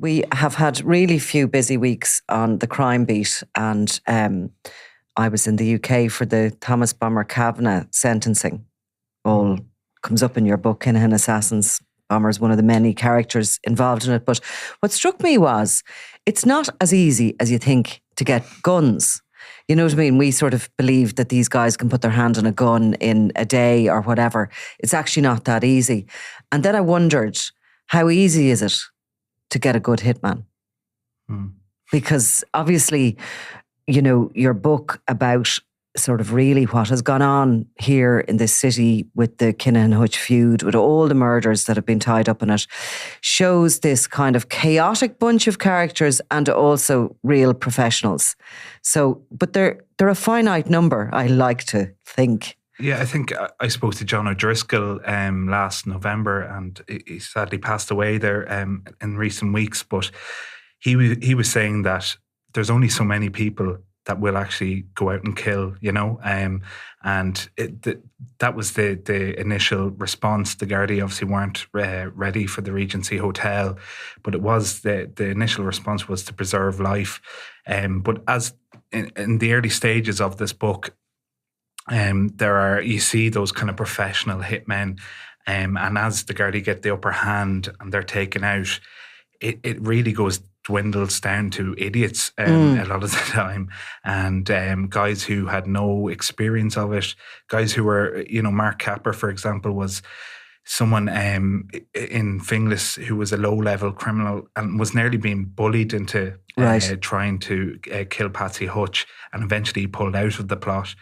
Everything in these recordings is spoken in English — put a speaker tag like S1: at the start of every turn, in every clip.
S1: We have had really few busy weeks on the crime beat, and I was in the UK for the Thomas Bomber Kavanagh sentencing. All comes up in your book, Kinahan Assassins. Bomber's one of the many characters involved in it. But what struck me was it's not as easy as you think to get guns. You know what I mean? We sort of believe that these guys can put their hand on a gun in a day or whatever. It's actually not that easy. And then I wondered, how easy is it to get a good hitman? Because obviously, you know, your book about sort of really what has gone on here in this city with the Kinahan Hutch feud, with all the murders that have been tied up in it, shows this kind of chaotic bunch of characters and also real professionals. So, but they're a finite number, I like to think.
S2: Yeah, I think I spoke to John O'Driscoll last November, and he sadly passed away there in recent weeks. But he was saying that there's only so many people that will actually go out and kill, you know, and that was the initial response. The Gardaí obviously weren't ready for the Regency Hotel, but it was the initial response was to preserve life. But as in the early stages of this book, you see those kind of professional hitmen, and as the Gardaí get the upper hand and they're taken out, it really dwindles down to idiots a lot of the time, and guys who had no experience of it, guys who were, you know, Mark Capper, for example, was someone in Finglas who was a low-level criminal and was nearly being bullied into trying to kill Patsy Hutch, and eventually pulled out of the plot.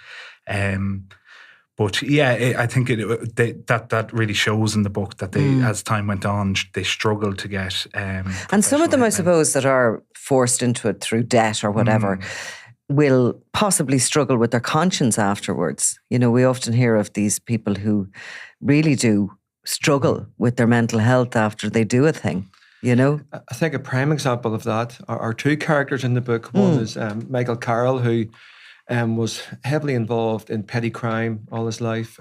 S2: But yeah, I think that really shows in the book that they, as time went on, they struggled to get.
S1: And some of them, I suppose, that are forced into it through debt or whatever, will possibly struggle with their conscience afterwards. You know, we often hear of these people who really do struggle with their mental health after they do a thing. You know,
S3: I think a prime example of that are two characters in the book. One is Michael Carroll, who was heavily involved in petty crime all his life,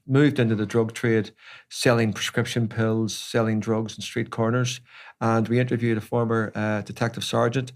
S3: moved into the drug trade, selling prescription pills, selling drugs in street corners. And we interviewed a former detective sergeant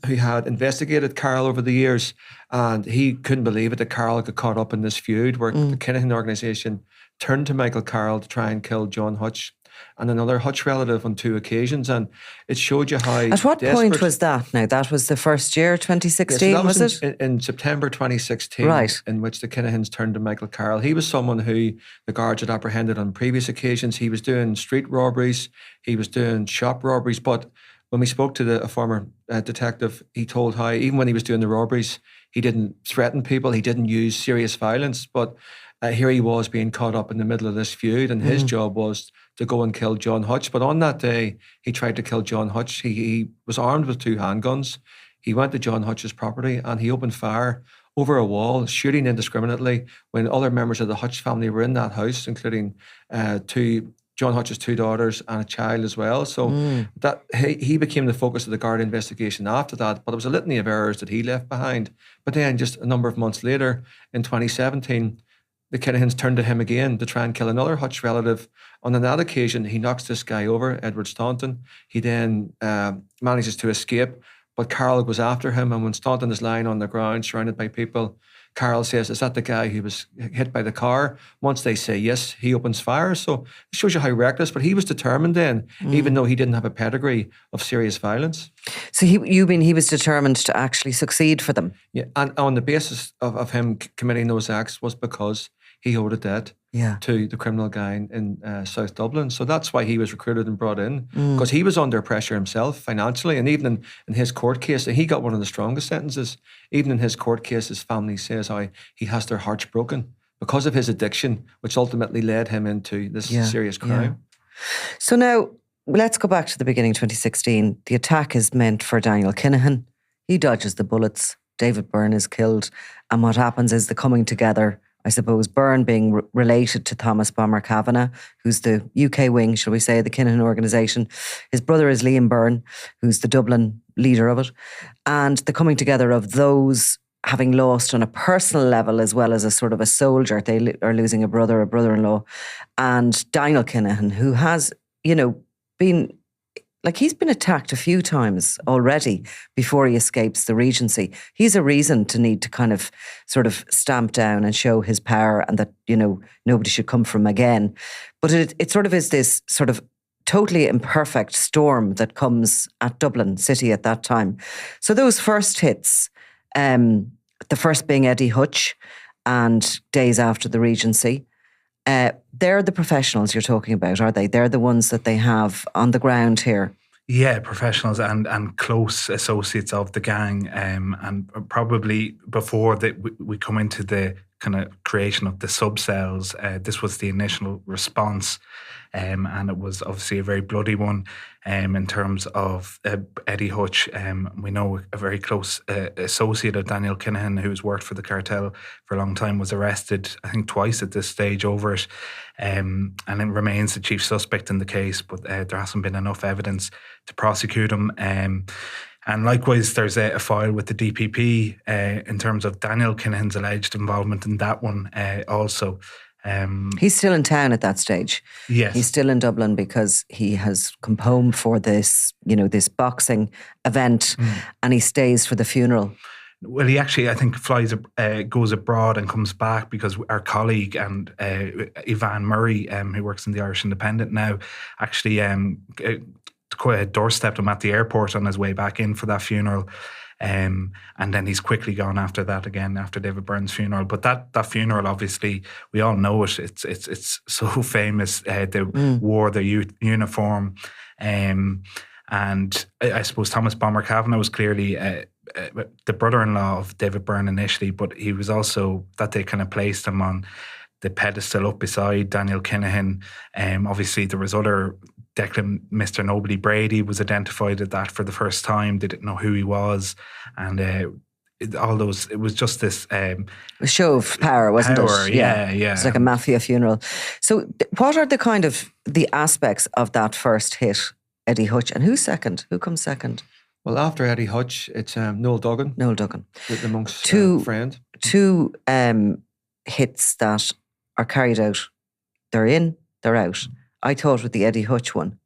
S3: who had investigated Carroll over the years, and he couldn't believe it that Carroll got caught up in this feud where the Kinahan organisation turned to Michael Carroll to try and kill John Hutch and another Hutch relative on two occasions, and it showed you how.
S1: At what point was that? Now that was the first year, 2016,
S3: yeah, so
S1: was it?
S3: In September 2016,
S1: right?
S3: In which the Kinahans turned to Michael Carroll. He was someone who the guards had apprehended on previous occasions. He was doing street robberies, he was doing shop robberies, but when we spoke to a former detective, he told how even when he was doing the robberies, he didn't threaten people, he didn't use serious violence, but here he was being caught up in the middle of this feud, and his job was to go and kill John Hutch. But on that day, he tried to kill John Hutch. He was armed with two handguns. He went to John Hutch's property and he opened fire over a wall, shooting indiscriminately when other members of the Hutch family were in that house, including John Hutch's two daughters and a child as well. So that he became the focus of the Garda investigation after that. But it was a litany of errors that he left behind. But then just a number of months later, in 2017, the Kinahans turned to him again to try and kill another Hutch relative. On that occasion, he knocks this guy over, Edward Staunton. He then manages to escape, but Carroll goes after him. And when Staunton is lying on the ground, surrounded by people, Carroll says, "Is that the guy who was hit by the car?" Once they say yes, he opens fire. So it shows you how reckless, but he was determined then, even though he didn't have a pedigree of serious violence.
S1: So he was determined to actually succeed for them?
S3: Yeah, and on the basis of him committing those acts was because he owed a debt to the criminal gang in South Dublin. So that's why he was recruited and brought in, because he was under pressure himself financially. And even in his court case, he got one of the strongest sentences. Even in his court case, his family says how he has their hearts broken because of his addiction, which ultimately led him into this serious crime.
S1: Yeah. So now, let's go back to the beginning, 2016. The attack is meant for Daniel Kinahan. He dodges the bullets. David Byrne is killed. And what happens is the coming together, I suppose, Byrne being related to Thomas Bomber Kavanagh, who's the UK wing, shall we say, the Kinahan organisation. His brother is Liam Byrne, who's the Dublin leader of it. And the coming together of those having lost on a personal level as well as a sort of a soldier. They are losing a brother, a brother-in-law. And Daniel Kinahan, who has, you know, been like he's been attacked a few times already before he escapes the Regency. He's a reason to need to kind of sort of stamp down and show his power, and that, you know, nobody should come from again. But it sort of is this sort of totally imperfect storm that comes at Dublin City at that time. So those first hits, the first being Eddie Hutch and Days After the Regency, they're the professionals you're talking about, are they? They're the ones that they have on the ground here.
S2: Yeah, professionals and close associates of the gang, and probably before that we come into the kind of creation of the subcells. This was the initial response, and it was obviously a very bloody one. In terms of Eddie Hutch, we know a very close associate of Daniel Kinahan, who's worked for the cartel for a long time, was arrested, I think twice at this stage over it, and it remains the chief suspect in the case, but there hasn't been enough evidence to prosecute him. And likewise, there's a file with the DPP in terms of Daniel Kinahan's alleged involvement in that one also.
S1: He's still in town at that stage.
S2: Yes.
S1: He's still in Dublin because he has come home for this, you know, this boxing event, and he stays for the funeral.
S2: Well, he actually, I think, goes abroad and comes back because our colleague and Yvonne Murray, who works in the Irish Independent now, actually doorstepped him at the airport on his way back in for that funeral. And then he's quickly gone after that again, after David Byrne's funeral. But that funeral, obviously, we all know it. It's so famous. They wore their uniform. And I suppose Thomas Bomber Kavanagh was clearly the brother-in-law of David Byrne initially, but he was also, that they kind of placed him on the pedestal up beside Daniel Kinahan. Obviously, there was other... Declan, Mr. Nobody Brady was identified at that for the first time. They didn't know who he was. And all those, it was just this... a
S1: show of power, wasn't it?
S2: Yeah.
S1: It's like a mafia funeral. So what are the kind of the aspects of that first hit, Eddie Hutch? And who's second? Who comes second?
S3: Well, after Eddie Hutch, it's Noel Duggan.
S1: Noel Duggan.
S3: With the monk's friend.
S1: Two hits that are carried out. They're in, they're out. I thought with the Eddie Hutch one,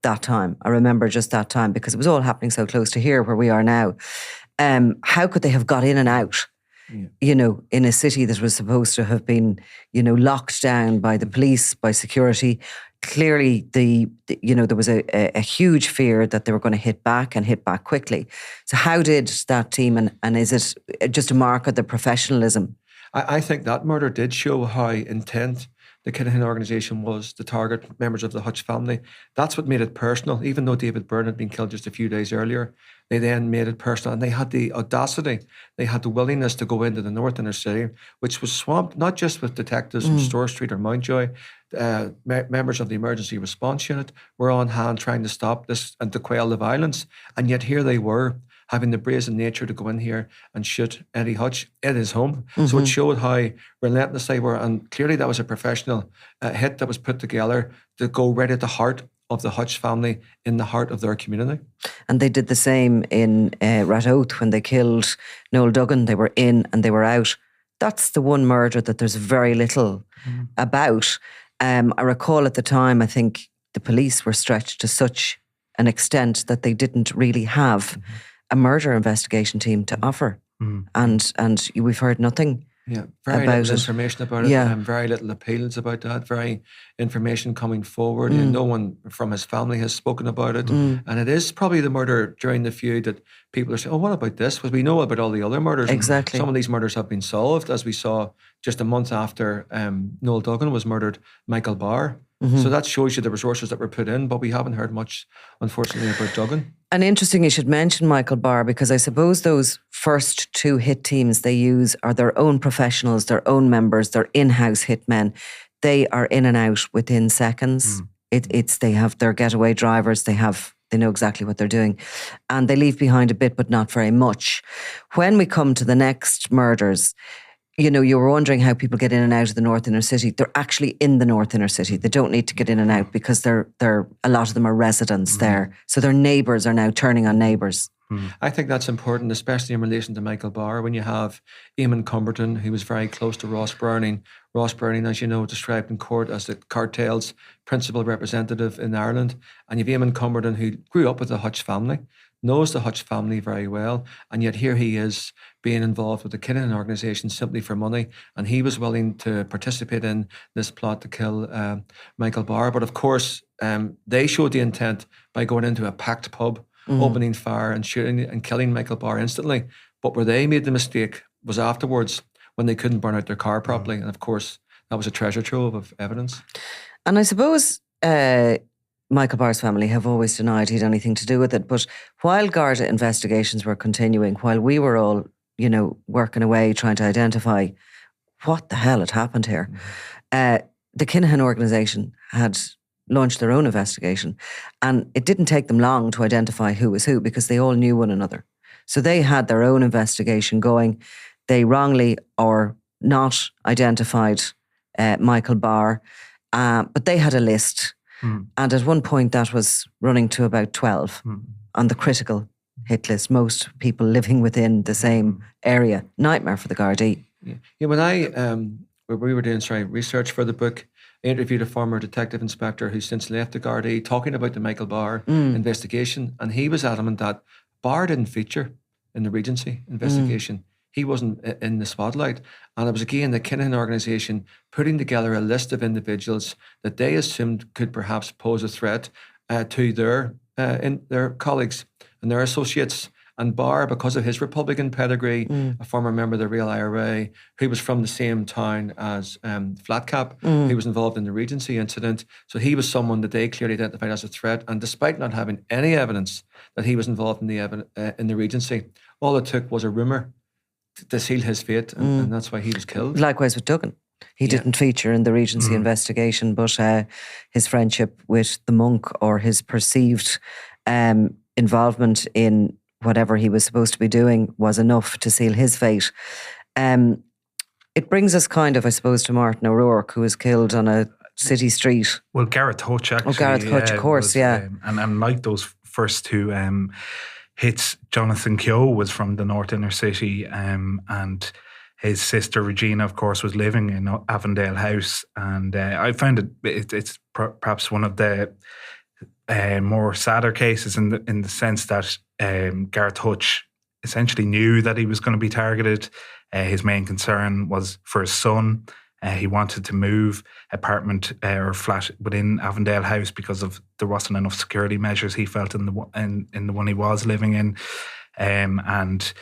S1: that time, I remember just that time because it was all happening so close to here where we are now. How could they have got in and out, you know, in a city that was supposed to have been, you know, locked down by the police, by security? Clearly, you know, there was a huge fear that they were going to hit back and hit back quickly. So how did that team, and is it just a mark of the professionalism?
S3: I think that murder did show how intent the Kinahan organisation was to target members of the Hutch family. That's what made it personal. Even though David Byrne had been killed just a few days earlier, they then made it personal, and they had the audacity, they had the willingness to go into the North Inner City, which was swamped not just with detectives from Store Street or Mountjoy. Members of the emergency response unit were on hand trying to stop this and to quell the violence, and yet here they were, having the brazen nature to go in here and shoot Eddie Hutch at his home. So it showed how relentless they were, and clearly that was a professional hit that was put together to go right at the heart of the Hutch family, in the heart of their community.
S1: And they did the same in Ratoath when they killed Noel Duggan. They were in and they were out. That's the one murder that there's very little about. I recall at the time, I think the police were stretched to such an extent that they didn't really have a murder investigation team to offer. And we've heard nothing
S3: very
S1: about
S3: little
S1: it.
S3: information about it. Very little appeals about that. Very information coming forward. No one from his family has spoken about it. And it is probably the murder during the feud that people are saying, oh, what about this? Because we know about all the other murders.
S1: Exactly.
S3: Some of these murders have been solved, as we saw just a month after Noel Duggan was murdered, Michael Barr. So that shows you the resources that were put in, but we haven't heard much, unfortunately, about Duggan.
S1: And interesting you should mention Michael Barr, because I suppose those first two hit teams they use are their own professionals, their own members, their in-house hitmen. They are in and out within seconds. They have their getaway drivers, they know exactly what they're doing, and they leave behind a bit, but not very much. When we come to the next murders, you know, you were wondering how people get in and out of the North Inner City. They're actually in the North Inner City. They don't need to get in and out because they're a lot of them are residents there. So their neighbours are now turning on neighbours.
S3: I think that's important, especially in relation to Michael Barr, when you have Eamon Cumberton, who was very close to Ross Browning. Ross Browning, as you know, described in court as the Cartel's principal representative in Ireland. And you have Eamon Cumberton, who grew up with the Hutch family, knows the Hutch family very well, and yet here he is being involved with the Kinahan organisation simply for money, and he was willing to participate in this plot to kill Michael Barr. But of course, they showed the intent by going into a packed pub, opening fire and shooting and killing Michael Barr instantly. But where they made the mistake was afterwards, when they couldn't burn out their car properly, and of course, that was a treasure trove of evidence.
S1: And I suppose Michael Barr's family have always denied he'd anything to do with it. But while Garda investigations were continuing, while we were all, working away trying to identify what the hell had happened here, the Kinahan organisation had launched their own investigation. And it didn't take them long to identify who was who, because they all knew one another. So they had their own investigation going. They wrongly or not identified Michael Barr, but they had a list. And at one point that was running to about 12 on the critical hit list. Most people living within the same area. Nightmare for the Gardaí.
S3: Yeah, when we were doing research for the book, I interviewed a former detective inspector who's since left the Gardaí, talking about the Michael Barr investigation, and he was adamant that Barr didn't feature in the Regency investigation. He wasn't in the spotlight. And it was again the Kinahan organisation putting together a list of individuals that they assumed could perhaps pose a threat to their colleagues and their associates. And Barr, because of his Republican pedigree, a former member of the Real IRA, who was from the same town as Flatcap, who was involved in the Regency incident. So he was someone that they clearly identified as a threat. And despite not having any evidence that he was involved in the Regency, all it took was a rumour to seal his fate, and that's why he was killed.
S1: Likewise with Duggan. He didn't feature in the Regency investigation, but his friendship with the monk, or his perceived involvement in whatever he was supposed to be doing, was enough to seal his fate. It brings us kind of, I suppose, to Martin O'Rourke, who was killed on a city street.
S2: Well, Gareth Hutch, actually.
S1: Oh, Gareth Hutch, of course,
S2: and like those first two hits, Jonathan Keogh was from the North Inner City, and his sister Regina, of course, was living in Avondale House. And I found it's perhaps one of the more sadder cases in the sense that Gareth Hutch essentially knew that he was going to be targeted. His main concern was for his son. He wanted to move apartment or flat within Avondale House because there wasn't enough security measures, he felt, in the one he was living in. And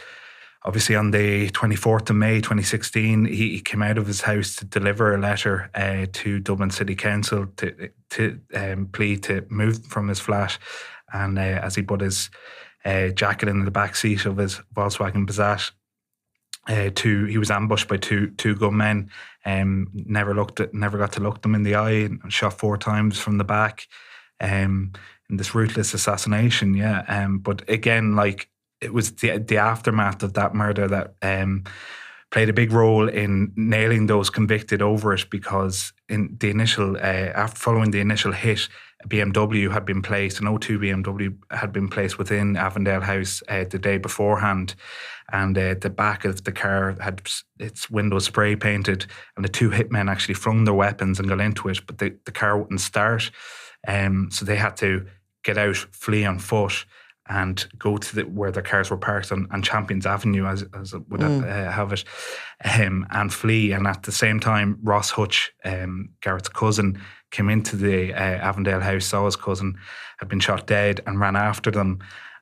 S2: obviously on the 24th of May 2016, he came out of his house to deliver a letter to Dublin City Council to plead to move from his flat. And as he put his jacket in the back seat of his Volkswagen Passat, he was ambushed by two gunmen. Never got to look them in the eye, and shot 4 times from the back. In this ruthless assassination, but again, like, it was the aftermath of that murder that played a big role in nailing those convicted over it, because in the initial, following the initial hit, a BMW had been placed, an 02 BMW had been placed within Avondale House the day beforehand, and the back of the car had its windows spray painted, and the 2 hitmen actually flung their weapons and got into it, but the car wouldn't start, so they had to get out, flee on foot, and go to where their cars were parked on Champions Avenue, as it would have it, and flee. And at the same time, Ross Hutch, Garrett's cousin, came into the Avondale House, saw his cousin had been shot dead, and ran after them.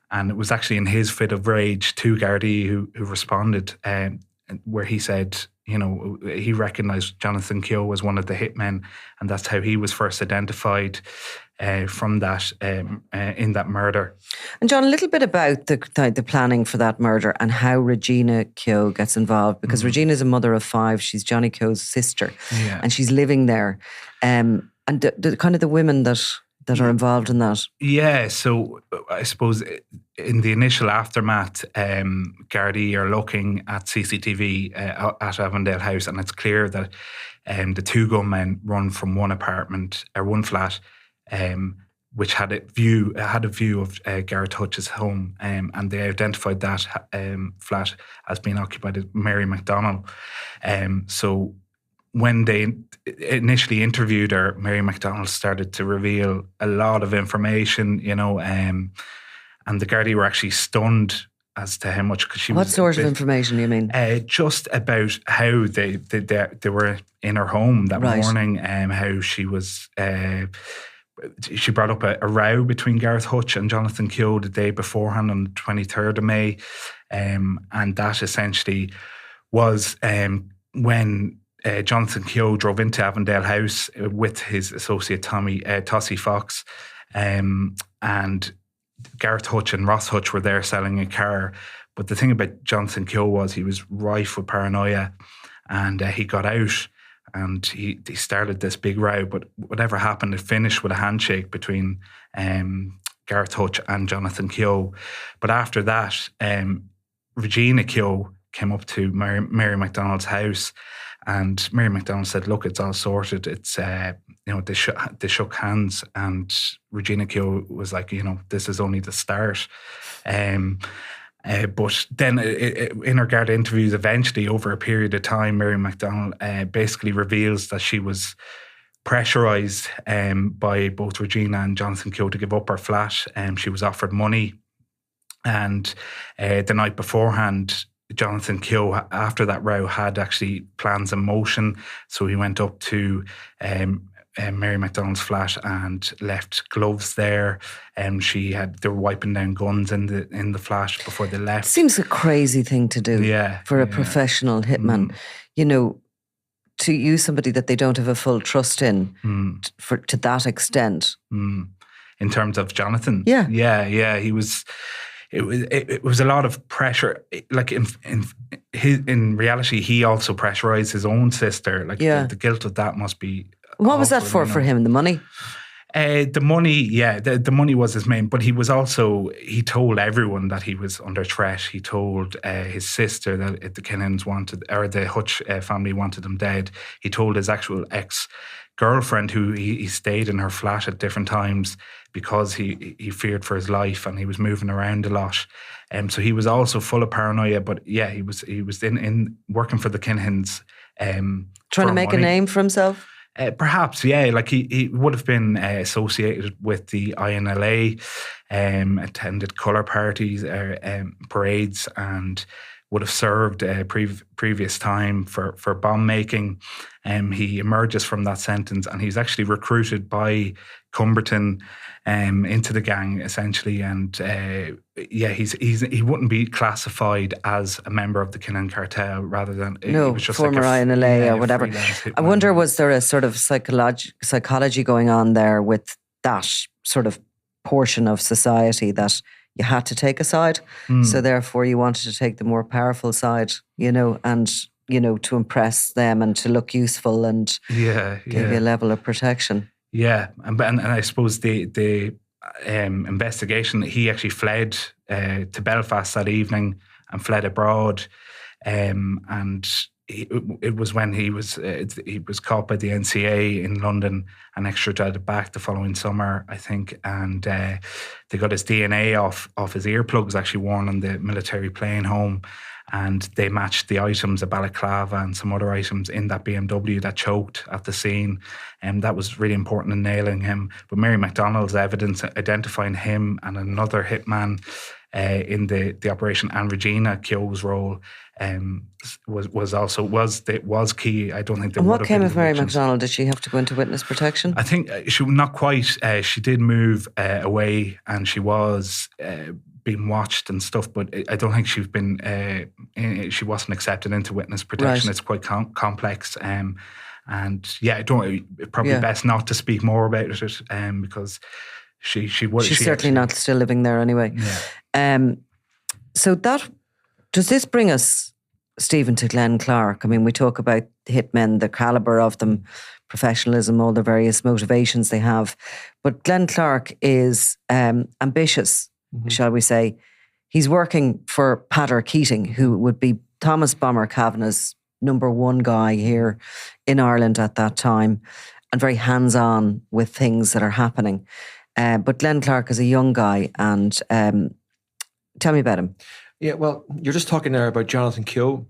S2: And it was actually in his fit of rage to Gardaí who responded, where he said, he recognised Jonathan Keogh as one of the hitmen, and that's how he was first identified from that in that murder.
S1: And John, a little bit about the planning for that murder and how Regina Keogh gets involved, because Regina's a mother of 5. She's Johnny Keogh's sister, and she's living there. And the kind of the women that are involved in that. Yeah,
S2: so I suppose in the initial aftermath, Gardaí are looking at CCTV at Avondale House, and it's clear that the 2 gunmen run from one apartment or one flat which had a view of Gareth Hutch's home, and they identified that flat as being occupied by Mary MacDonald. So when they initially interviewed her, Mary MacDonald started to reveal a lot of information, and the Gardaí were actually stunned as to how much. Cause she
S1: what
S2: was
S1: sort of information do you mean?
S2: Just about how they were in her home that
S1: Right.
S2: morning, how she was. She brought up a row between Gareth Hutch and Jonathan Keogh the day beforehand on the 23rd of May. And that essentially was when Jonathan Keogh drove into Avondale House with his associate Tossie Fox. And Gareth Hutch and Ross Hutch were there selling a car. But the thing about Jonathan Keogh was he was rife with paranoia, and he got out. And he started this big row, but whatever happened, it finished with a handshake between Gareth Hutch and Jonathan Keogh. But after that, Regina Keogh came up to Mary MacDonald's house, and Mary MacDonald said, "Look, it's all sorted. It's they shook hands." And Regina Keogh was like, "This is only the start." But then in her Garda interviews, eventually over a period of time, Mary MacDonald basically reveals that she was pressurised by both Regina and Jonathan Keogh to give up her flat. She was offered money. And the night beforehand, Jonathan Keogh, after that row, had actually plans in motion. So he went up to Mary MacDonald's flat and left gloves there. They were wiping down guns in the flat before they left.
S1: Seems a crazy thing to do for a professional hitman. To use somebody that they don't have a full trust in to that extent.
S2: In terms of Jonathan,
S1: yeah,
S2: he was. It was a lot of pressure. Like in reality, he also pressurized his own sister. Like the guilt of that must be.
S1: What was that for him? The money?
S2: The money, the money was his main. But he told everyone that he was under threat. He told his sister that the Kinahans wanted, or the Hutch family wanted him dead. He told his actual ex-girlfriend, who he stayed in her flat at different times because he feared for his life, and he was moving around a lot. So he was also full of paranoia. But he was in working for the Kinahans,
S1: trying to make a name for himself.
S2: Perhaps, like he would have been associated with the INLA, attended colour parties, parades, and would have served previous time for bomb making. He emerges from that sentence, and he's actually recruited by Cumberton into the gang essentially, and he wouldn't be classified as a member of the Kinahan cartel, rather than he was just
S1: former INLA or whatever. I wonder, was there a sort of psychology going on there with that sort of portion of society that you had to take a side, so therefore you wanted to take the more powerful side, and to impress them and to look useful and give you a level of protection.
S2: Yeah, and I suppose the investigation, he actually fled to Belfast that evening and fled abroad, and it was when he was caught by the NCA in London and extradited back the following summer, I think, and they got his DNA off his earplugs actually worn on the military plane home. And they matched the items, a balaclava and some other items in that BMW that choked at the scene. And that was really important in nailing him. But Mary MacDonald's evidence identifying him and another hitman in the operation, and Regina Keogh's role was key. I don't think there.
S1: And what came of Mary MacDonald? Did she have to go into witness protection?
S2: I think she not quite. She did move away, and she was being watched and stuff. But I don't think she's been. She wasn't accepted into witness protection. Right. It's quite complex. And I don't. Probably best not to speak more about it because. She's certainly not still living there anyway. Yeah.
S1: So does this bring us, Stephen, to Glenn Clark? I mean, we talk about hitmen, the calibre of them, professionalism, all the various motivations they have. But Glenn Clark is ambitious, shall we say. He's working for Padder Keating, who would be Thomas Bomber Kavanagh's number one guy here in Ireland at that time, and very hands-on with things that are happening. But Glenn Clark is a young guy, and tell me about him.
S3: Yeah, well, you're just talking there about Jonathan Keogh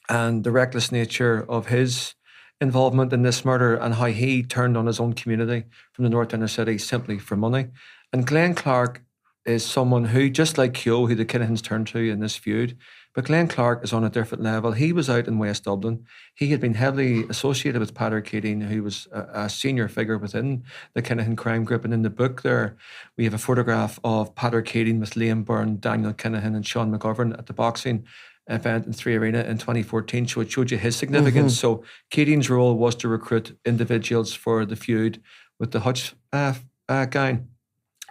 S3: and the reckless nature of his involvement in this murder and how he turned on his own community from the North Inner City simply for money. And Glenn Clark is someone who, just like Keogh, who the Kinahans turned to in this feud, but Glenn Clark is on a different level. He was out in West Dublin. He had been heavily associated with Patrick Keating, who was a senior figure within the Kinahan crime group. And in the book there, we have a photograph of Patrick Keating with Liam Byrne, Daniel Kinahan and Sean McGovern at the boxing event in 3 Arena in 2014. So it showed you his significance. So Keating's role was to recruit individuals for the feud with the Hutch gang.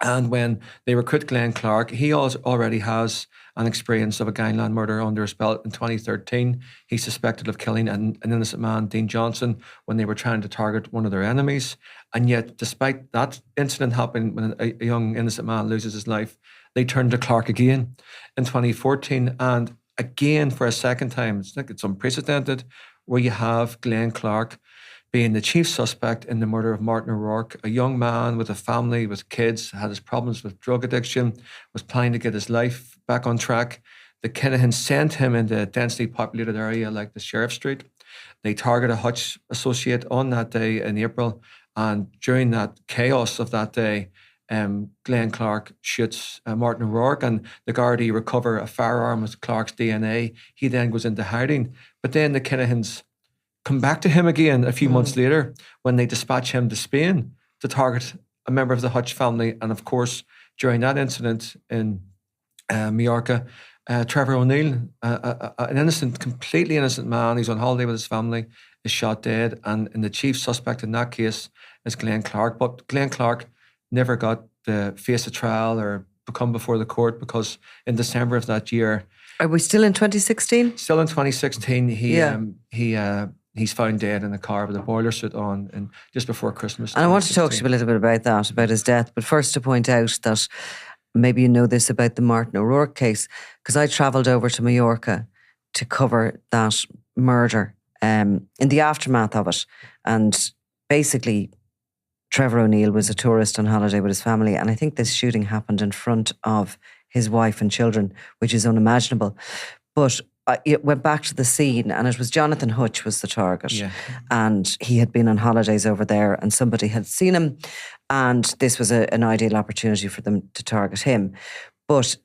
S3: And when they recruit Glenn Clark, he already has an experience of a gangland murder under his belt. In 2013, he's suspected of killing an innocent man, Dean Johnson, when they were trying to target one of their enemies. And yet, despite that incident happening when a young innocent man loses his life, they turned to Clark again in 2014. And again, for a second time, it's unprecedented, where you have Glenn Clark being the chief suspect in the murder of Martin O'Rourke, a young man with a family, with kids, had his problems with drug addiction, was planning to get his life back on track. The Kinahans sent him into a densely populated area like the Sheriff Street. They target a Hutch associate on that day in April, and during that chaos of that day, Glenn Clark shoots Martin O'Rourke, and the Gardaí recover a firearm with Clark's DNA. He then goes into hiding. But then the Kinahans come back to him again a few months later when they dispatch him to Spain to target a member of the Hutch family. And of course, during that incident in Mallorca, Trevor O'Neill, an completely innocent man who's on holiday with his family, is shot dead. And the chief suspect in that case is Glenn Clark. But Glenn Clark never got to face a trial or come before the court, because in December of that year...
S1: Are we still in 2016?
S3: Still in 2016, he's found dead in a car with a boiler suit on, and just before Christmas.
S1: And I want to talk to you a little bit about that, about his death. But first, to point out that maybe you know this about the Martin O'Rourke case, because I travelled over to Mallorca to cover that murder in the aftermath of it. And basically, Trevor O'Neill was a tourist on holiday with his family, and I think this shooting happened in front of his wife and children, which is unimaginable. But it went back to the scene, and it was Jonathan Hutch was the target. Yeah. And he had been on holidays over there, and somebody had seen him, and this was an ideal opportunity for them to target him. But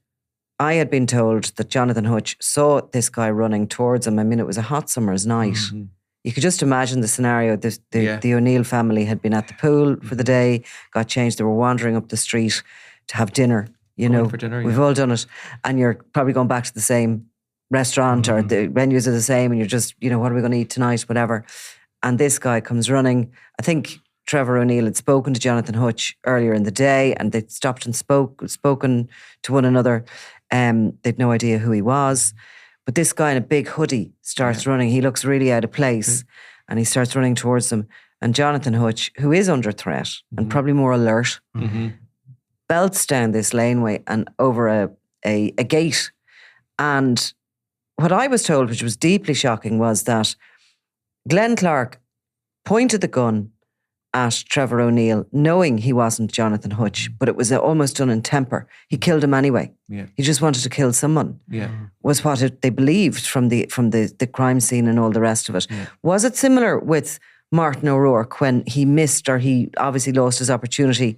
S1: I had been told that Jonathan Hutch saw this guy running towards him. I mean, it was a hot summer's night. Mm-hmm. You could just imagine the scenario. The O'Neill family had been at the pool for the day, got changed. They were wandering up the street to have dinner. For dinner, we've all done it. And you're probably going back to the same restaurant, or the venues are the same, and you're just, what are we going to eat tonight, whatever. And this guy comes running. I think Trevor O'Neill had spoken to Jonathan Hutch earlier in the day, and they'd stopped and spoken to one another. They'd no idea who he was. But this guy in a big hoodie starts running. He looks really out of place, and he starts running towards them. And Jonathan Hutch, who is under threat and probably more alert, belts down this laneway and over a gate. And what I was told, which was deeply shocking, was that Glenn Clark pointed the gun at Trevor O'Neill, knowing he wasn't Jonathan Hutch, but it was almost done in temper. He killed him anyway. Yeah. He just wanted to kill someone. Yeah. Was what they believed from the crime scene and all the rest of it. Yeah. Was it similar with Martin O'Rourke when he missed, or he obviously lost his opportunity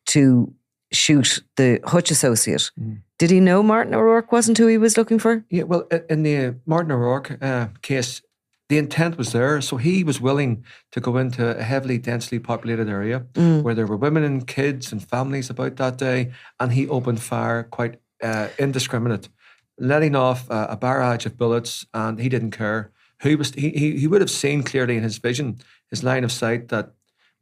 S1: to shoot the Hutch associate? Did he know Martin O'Rourke wasn't who he was looking for?
S3: Yeah, well, in the Martin O'Rourke case, the intent was there. So he was willing to go into a heavily, densely populated area where there were women and kids and families about that day. And he opened fire quite indiscriminate, letting off a barrage of bullets, and he didn't care. He would have seen clearly in his vision, his line of sight, that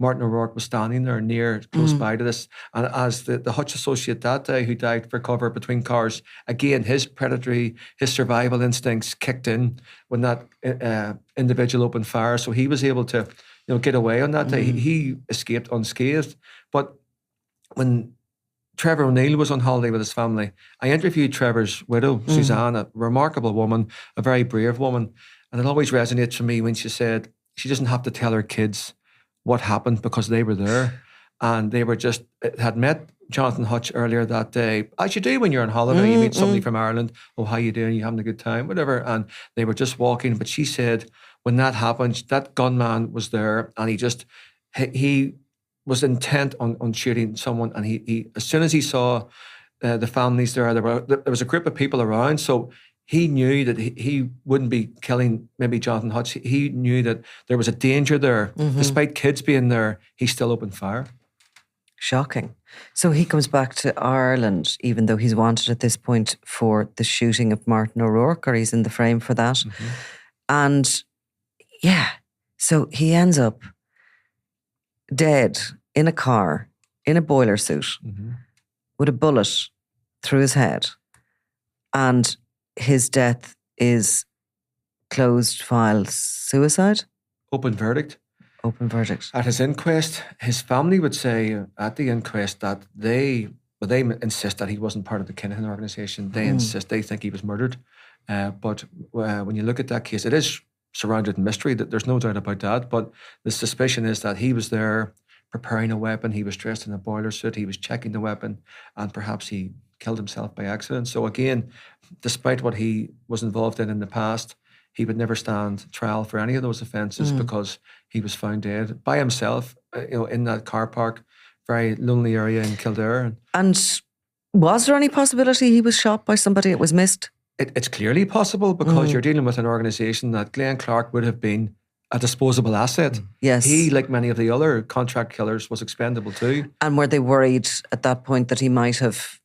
S3: Martin O'Rourke was standing there close by to this. And as the Hutch associate that day, who died for cover between cars, again, his survival instincts kicked in when that individual opened fire. So he was able to get away on that day. He escaped unscathed. But when Trevor O'Neill was on holiday with his family, I interviewed Trevor's widow, Suzanne, a remarkable woman, a very brave woman. And it always resonates for me when she said she doesn't have to tell her kids what happened because they were there. and they were just had met Jonathan Hutch earlier that day, as you do when you're on holiday. You meet somebody from Ireland. Oh, how you doing? You having a good time? Whatever. And they were just walking. But she said when that happened, that gunman was there, and he was intent on shooting someone. And he as soon as he saw the families there was a group of people around, so he knew that he wouldn't be killing maybe Jonathan Hutch. He knew that there was a danger there. Despite kids being there, he still opened fire.
S1: Shocking. So he comes back to Ireland, even though he's wanted at this point for the shooting of Martin O'Rourke, or he's in the frame for that. And yeah, so he ends up dead in a car, in a boiler suit, with a bullet through his head. And his death is closed file suicide?
S3: Open verdict.
S1: Open verdict.
S3: At his inquest, his family would say at the inquest that they insist that he wasn't part of the Kinahan organisation. They they think he was murdered. But when you look at that case, it is surrounded in mystery. That there's no doubt about that. But the suspicion is that he was there preparing a weapon. He was dressed in a boiler suit. He was checking the weapon, and perhaps he killed himself by accident. So again, despite what he was involved in the past, he would never stand trial for any of those offences because he was found dead by himself, in that car park, very lonely area in Kildare.
S1: And was there any possibility he was shot by somebody? It was missed?
S3: It's clearly possible because you're dealing with an organisation that Glenn Clark would have been a disposable asset.
S1: Yes.
S3: He, like many of the other contract killers, was expendable too.
S1: And were they worried at that point that he might have,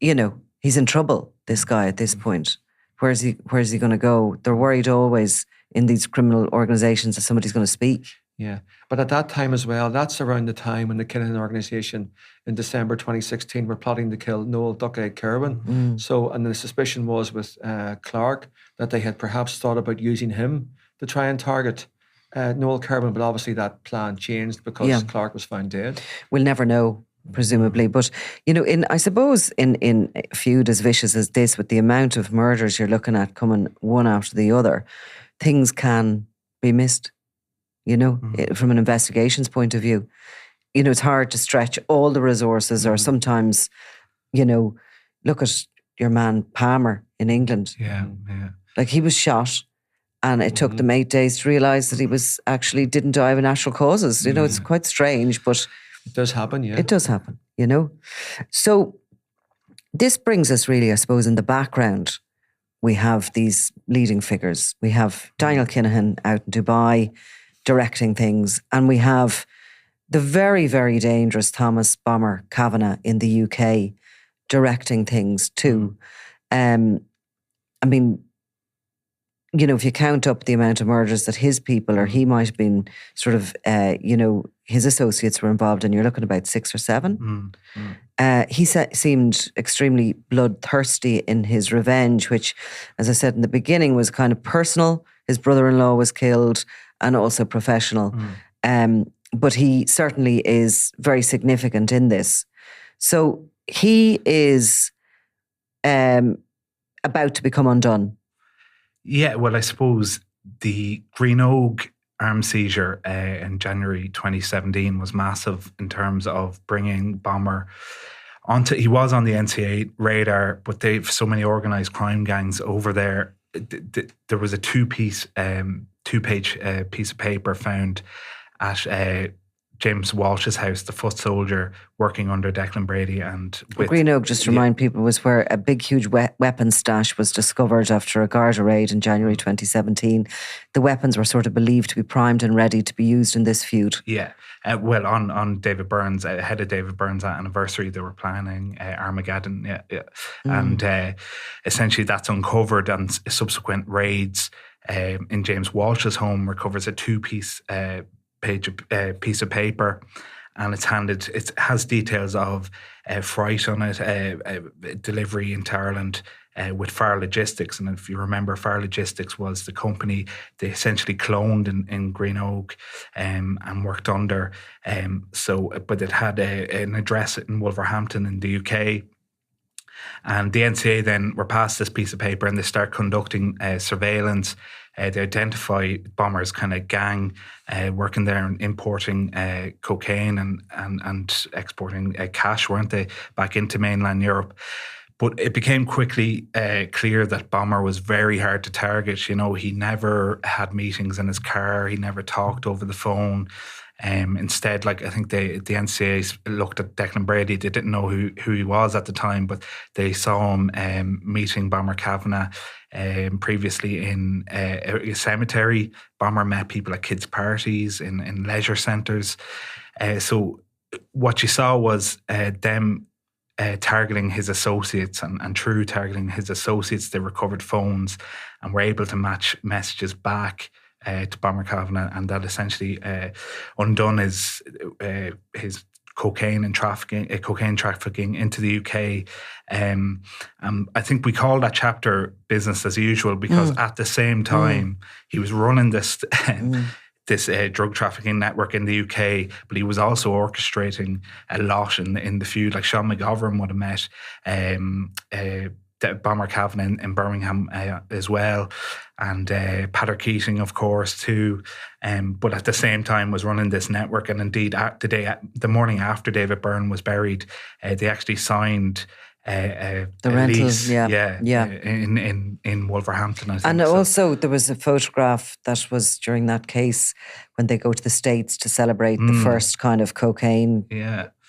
S1: he's in trouble, this guy at this point? Where's he going to go? They're worried always in these criminal organisations that somebody's going to speak.
S3: Yeah. But at that time as well, that's around the time when the Kinahan organisation in December 2016 were plotting to kill Noel Duckay Kerwin. So, and the suspicion was with Clark that they had perhaps thought about using him to try and target Noel Kerwin, but obviously that plan changed because Clark was found dead.
S1: We'll never know, presumably. But, I suppose in a feud as vicious as this, with the amount of murders you're looking at coming one after the other, things can be missed, from an investigations point of view. It's hard to stretch all the resources, or sometimes, look at your man Palmer in England.
S2: Yeah.
S1: Like, he was shot, and it took them 8 days to realise that he didn't die of natural causes. It's quite strange, but
S3: it does happen, yeah.
S1: It does happen, So this brings us really, I suppose, in the background. We have these leading figures. We have Daniel Kinahan out in Dubai directing things, and we have the very, very dangerous Thomas Bomber Kavanagh in the UK directing things too. If you count up the amount of murders that his people, or he might have been sort of, his associates were involved in, you're looking about 6 or 7. He seemed extremely bloodthirsty in his revenge, which, as I said in the beginning, was kind of personal. His brother-in-law was killed, and also professional. But he certainly is very significant in this. So he is about to become undone.
S2: Yeah, well, I suppose the Greenogue arms seizure in January 2017 was massive in terms of bringing Bomber onto. He was on the NCA radar, but they've so many organised crime gangs over there. There was a two-page piece of paper found at James Walsh's house, the foot soldier working under Declan Brady. And
S1: Greenogue, just to remind people, was where a big, huge weapons stash was discovered after a Garda raid in January 2017. The weapons were sort of believed to be primed and ready to be used in this feud.
S2: Yeah. Well, on David Byrne's, ahead of David Byrne's anniversary, they were planning Armageddon. Yeah. And essentially that's uncovered, and subsequent raids in James Walsh's home recovers a two-piece piece of paper, and it has details of freight on it, delivery into Ireland with Far Logistics. And if you remember, Far Logistics was the company they essentially cloned in Greenogue and worked under. But it had an address in Wolverhampton in the UK. And the NCA then were passed this piece of paper and they start conducting surveillance. They identify Bomber's kind of gang working there and importing cocaine and exporting cash, weren't they, back into mainland Europe. But it became quickly clear that Bomber was very hard to target. You know, he never had meetings in his car. He never talked over the phone. Instead, like, I think the NCA looked at Declan Brady. They didn't know who he was at the time, but they saw him meeting Bomber Kavanagh previously in a cemetery. Bomber met people at kids' parties, in leisure centres. So what you saw was them targeting his associates, and through targeting his associates, they recovered phones and were able to match messages back to Bomber Kavanagh, and that essentially undone his cocaine trafficking into the UK. I think we call that chapter business as usual, because at the same time he was running this this drug trafficking network in the UK, but he was also orchestrating a lot in the feud. Like Sean McGovern would have met Bomber Kavanagh in Birmingham as well, and Pater Keating, of course, too. But at the same time was running this network. And indeed, the morning after David Byrne was buried, they actually signed the
S1: rental,
S2: lease, in Wolverhampton, I think.
S1: And also there was a photograph that was during that case when they go to the States to celebrate the first kind of cocaine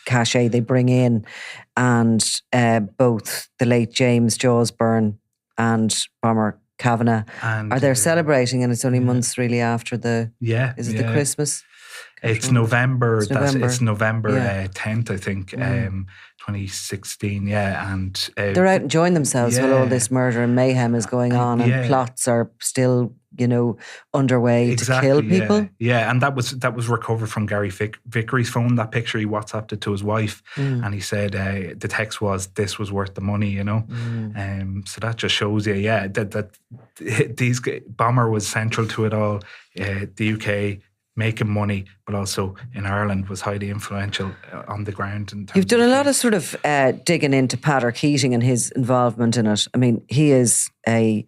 S1: cachet they bring in, and both the late James Jaws Byrne and Bomber Kavanagh are there celebrating, and it's only months really after the the Christmas?
S2: It's November. It's November 10th, I think, 2016. Yeah, and
S1: they're out enjoying themselves while all this murder and mayhem is going on, and plots are still, underway to kill people.
S2: Yeah, and that was recovered from Gary Vickery's phone. That picture, he WhatsApped it to his wife, and he said the text was, "This was worth the money," So that just shows you, that these Bomber was central to it all. The UK making money, but also in Ireland was highly influential on the ground.
S1: You've done a lot of sort of digging into Pater Keating and his involvement in it. I mean, he is a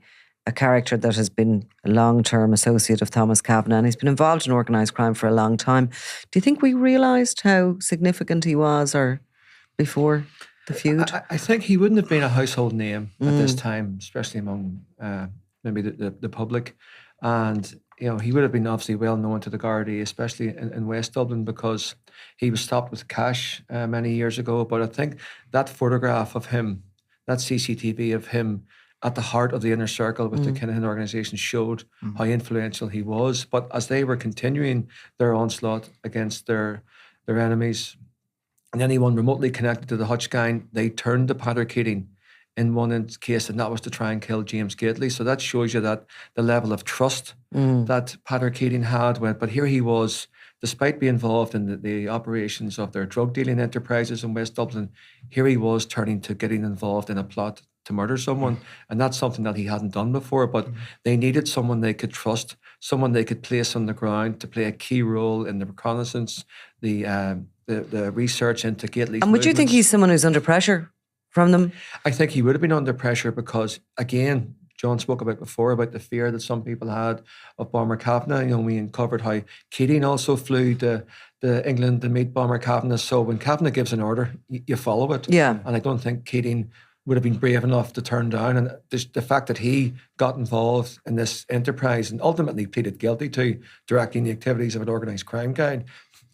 S1: character that has been a long-term associate of Thomas Kavanagh, and he's been involved in organised crime for a long time. Do you think we realised how significant he was, or before the feud?
S3: I think he wouldn't have been a household name at this time, especially among maybe the public. And he would have been obviously well known to the Gardaí, especially in West Dublin, because he was stopped with cash many years ago. But I think that photograph of him, that CCTV of him at the heart of the inner circle with the Kinahan organisation, showed how influential he was. But as they were continuing their onslaught against their enemies and anyone remotely connected to the Hutch-Kinahan, they turned to Pater Keating in one case, and that was to try and kill James Gately. So that shows you that the level of trust that Pater Keating had. But here he was, despite being involved in the operations of their drug dealing enterprises in West Dublin, here he was turning to getting involved in a plot to murder someone. And that's something that he hadn't done before. But they needed someone they could trust, someone they could place on the ground to play a key role in the reconnaissance, the research into Gately's
S1: And would you think he's someone who's under pressure from them?
S3: I think he would have been under pressure because, again, John spoke about before about the fear that some people had of Bomber Kavanagh. We uncovered how Keating also flew to England to meet Bomber Kavanagh. So when Kavanagh gives an order, you follow it.
S1: Yeah.
S3: And I don't think Keating would have been brave enough to turn down. And the fact that he got involved in this enterprise and ultimately pleaded guilty to directing the activities of an organised crime gang,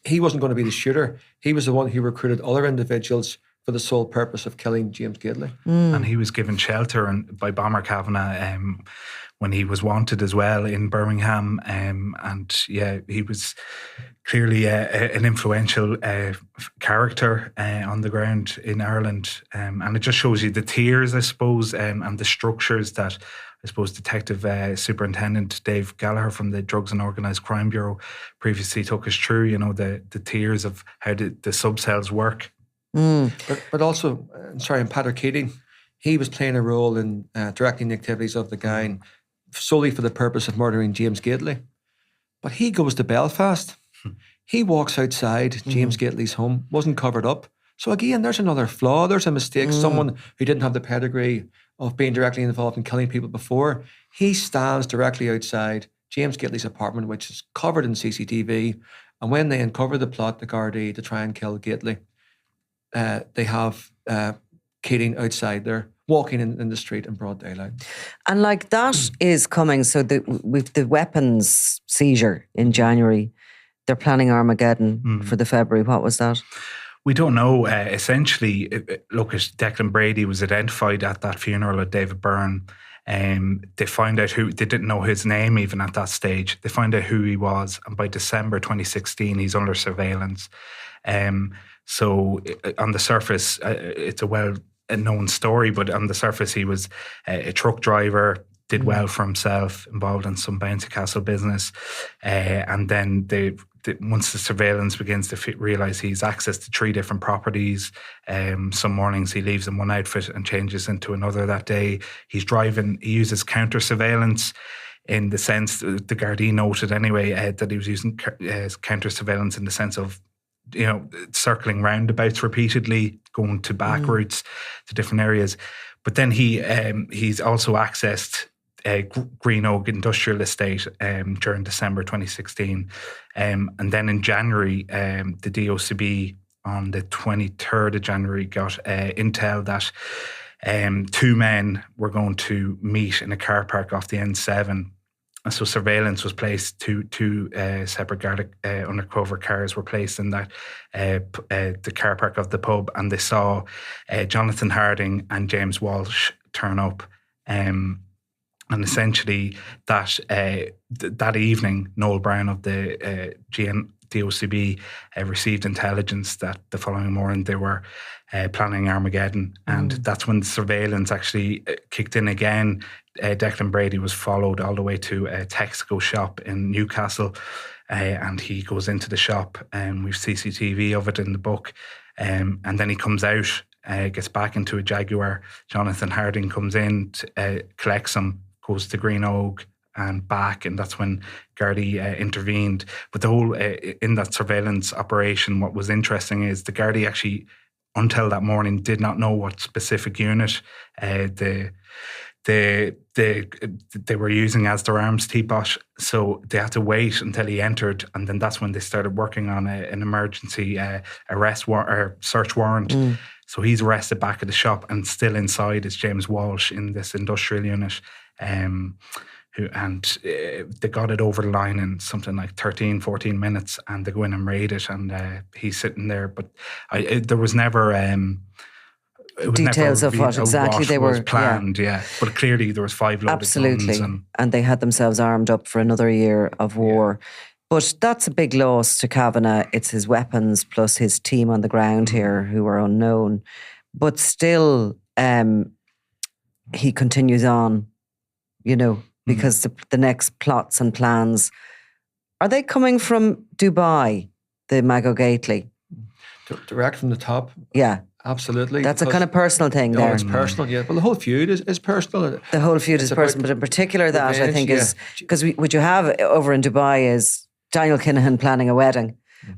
S3: he wasn't going to be the shooter. He was the one who recruited other individuals for the sole purpose of killing James Gately.
S2: And he was given shelter by Bomber Kavanagh when he was wanted as well in Birmingham. He was clearly an influential character on the ground in Ireland. And it just shows you the tiers, I suppose, and the structures that I suppose Detective Superintendent Dave Gallagher from the Drugs and Organised Crime Bureau previously took us through, the tiers of how the subcells work.
S3: But also, in Pater Keating, he was playing a role in directing the activities of the gang solely for the purpose of murdering James Gately. But he goes to Belfast. He walks outside James Gately's home, wasn't covered up. So again, there's another flaw. There's a mistake. Someone who didn't have the pedigree of being directly involved in killing people before, he stands directly outside James Gately's apartment, which is covered in CCTV. And when they uncover the plot, the Gardaí, to try and kill Gately, they have Keating outside there, walking in the street in broad daylight.
S1: And like that is coming. So with the weapons seizure in January, they're planning Armageddon for the February. What was that?
S2: We don't know. Essentially, look, Declan Brady was identified at that funeral at David Byrne. They find out they didn't know his name even at that stage. They find out who he was. And by December 2016, he's under surveillance. So on the surface, it's a well-known story, but on the surface, he was a truck driver, did well for himself, involved in some bouncy castle business. And then once the surveillance begins to realise he's access to 3 different properties, some mornings he leaves in one outfit and changes into another that day. He's driving, he uses counter surveillance in the sense, the Gardaí noted anyway, that he was using counter surveillance in the sense of, circling roundabouts repeatedly, going to back routes to different areas. But then he's also accessed Green Oak Industrial Estate during December 2016. And then in January, the DOCB on the 23rd of January got intel that 2 men were going to meet in a car park off the N7. And so surveillance was placed, two separate Garda undercover cars were placed in that the car park of the pub, and they saw Jonathan Harding and James Walsh turn up. And essentially that evening, Noel Brown of the DOCB received intelligence that the following morning they were planning Armageddon. And that's when the surveillance actually kicked in again. Declan Brady was followed all the way to a Texaco shop in Newcastle, and he goes into the shop, and we've CCTV of it in the book. And then he comes out, gets back into a Jaguar. Jonathan Harding comes in, collects him, goes to Green Oak and back, and that's when Gardaí intervened. But the whole, in that surveillance operation, what was interesting is the Gardaí actually, until that morning, did not know what specific unit they were using as their arms teapot. So they had to wait until he entered, and then that's when they started working on an emergency arrest or search warrant. So he's arrested back at the shop, and still inside is James Walsh in this industrial unit. They got it over the line in something like 13, 14 minutes, and they go in and raid it, and he's sitting there. But there was never
S1: details of what exactly they were
S2: planned. Yeah, but clearly there was 5 loaded
S1: absolutely
S2: guns,
S1: and they had themselves armed up for another year of war. But that's a big loss to Kavanagh. It's his weapons plus his team on the ground here who are unknown. But still, he continues on, because the next plots and plans, are they coming from Dubai, the Mago Gately?
S3: Direct from the top?
S1: Yeah.
S3: Absolutely.
S1: That's a kind of personal thing there.
S3: It's personal, yeah. Well, the whole feud is personal.
S1: The whole feud is personal, but in particular that, I think, is... Because what you have over in Dubai is Daniel Kinahan planning a wedding,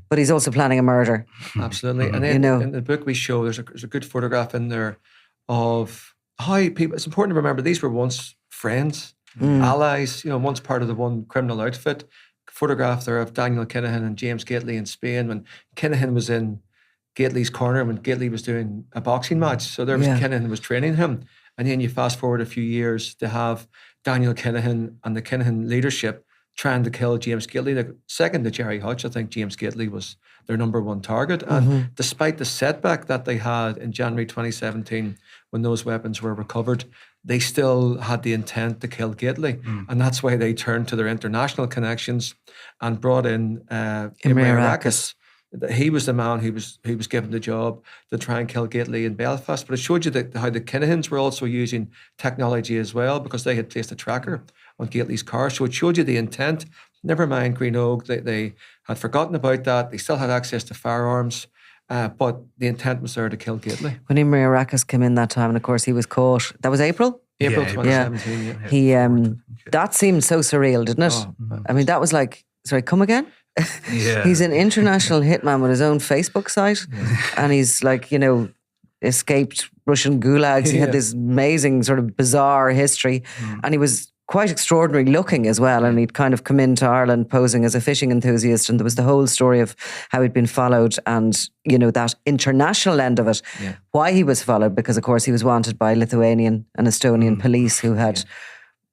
S1: but he's also planning a murder.
S3: Absolutely. And then in the book we show, there's a good photograph in there of how people... It's important to remember these were once friends, allies, once part of the one criminal outfit. Photograph there of Daniel Kinahan and James Gately in Spain when Kinahan was in Gately's corner when Gately was doing a boxing match. So there was Kinahan was training him. And then you fast forward a few years to have Daniel Kinahan and the Kinahan leadership trying to kill James Gately. The second to Jerry Hutch, I think James Gately was their number one target. And despite the setback that they had in January 2017 when those weapons were recovered, they still had the intent to kill Gately. And that's why they turned to their international connections and brought in Imre Arakis. He was the man who was given the job to try and kill Gately in Belfast. But it showed you how the Kinahans were also using technology as well, because they had placed a tracker on Gately's car. So it showed you the intent. Never mind Green Oak, they had forgotten about that. They still had access to firearms, but the intent was there to kill Gately.
S1: When Imre Arakis came in that time, and of course he was caught. That was April 2017. He that seemed so surreal, didn't it? I mean, that was like... Sorry, come again?
S2: Yeah.
S1: He's an international hitman with his own Facebook site. And he's like, escaped Russian gulags. He had this amazing sort of bizarre history. And he was quite extraordinary looking as well. And he'd kind of come into Ireland posing as a fishing enthusiast. And there was the whole story of how he'd been followed and, that international end of it.
S3: Yeah.
S1: Why he was followed, because of course he was wanted by Lithuanian and Estonian police who had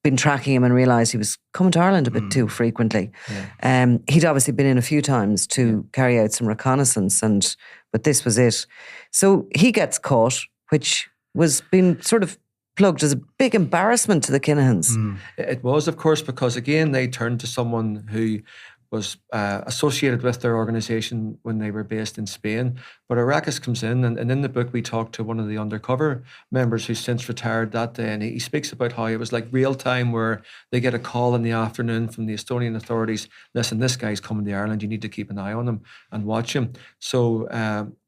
S1: been tracking him and realised he was coming to Ireland a bit too frequently. He'd obviously been in a few times to carry out some reconnaissance, but this was it. So he gets caught, which was being sort of plugged as a big embarrassment to the Kinahans.
S3: It was, of course, because again, they turned to someone who was associated with their organisation when they were based in Spain. But Arrakis comes in, and in the book we talked to one of the undercover members who's since retired that day, and he speaks about how it was like real time, where they get a call in the afternoon from the Estonian authorities, listen, this guy's coming to Ireland, you need to keep an eye on him and watch him. So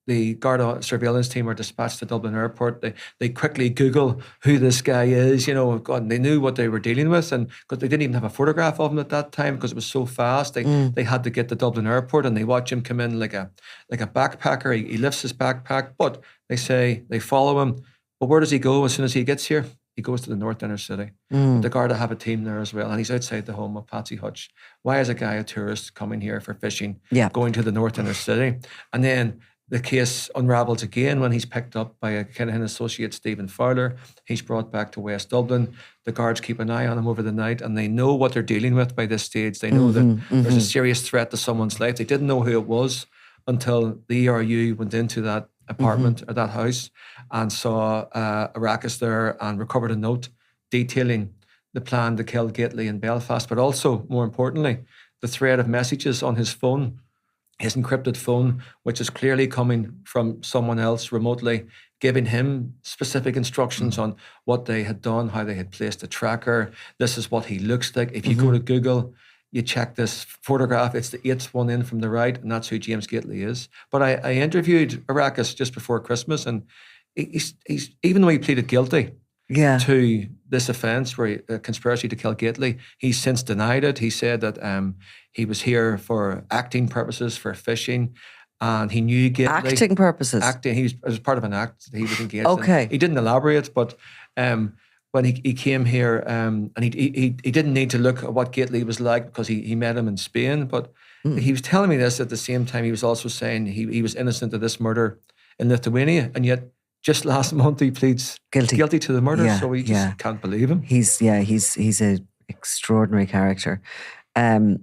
S3: the Garda surveillance team are dispatched to Dublin Airport. They quickly Google who this guy is, God, and they knew what they were dealing with, and because they didn't even have a photograph of him at that time because it was so fast, they had to get to Dublin Airport, and they watch him come in like a backpacker. He lifts his backpack, but they follow him. But where does he go as soon as he gets here? He goes to the North Inner City. The Garda have a team there as well, and he's outside the home of Patsy Hutch. Why is a tourist coming here for fishing, going to the North Inner City? And then the case unravels again when he's picked up by a Kinahan associate, Stephen Fowler. He's brought back to West Dublin. The guards keep an eye on him over the night, and they know what they're dealing with by this stage. They know that there's a serious threat to someone's life. They didn't know who it was until the ERU went into that apartment or that house and saw Arrakis there and recovered a note detailing the plan to kill Gately in Belfast, but also, more importantly, the thread of messages on his phone, his encrypted phone, which is clearly coming from someone else remotely, giving him specific instructions on what they had done, how they had placed a tracker. This is what he looks like. If you go to Google, you check this photograph, it's the 8th one in from the right, and that's who James Gately is. But I interviewed Arrakis just before Christmas, and he's even though he pleaded guilty to this offence, a conspiracy to kill Gately, he's since denied it. He said that he was here for acting purposes, for fishing, and he knew Gately.
S1: Acting purposes?
S3: Acting. It was part of an act that he was engaged
S1: in.
S3: He didn't elaborate, but when he came here, and he didn't need to look at what Gately was like because he met him in Spain, but he was telling me this at the same time. He was also saying he was innocent of this murder in Lithuania, and yet just last month he pleads guilty to the murder. So we just can't believe him.
S1: He's an extraordinary character, a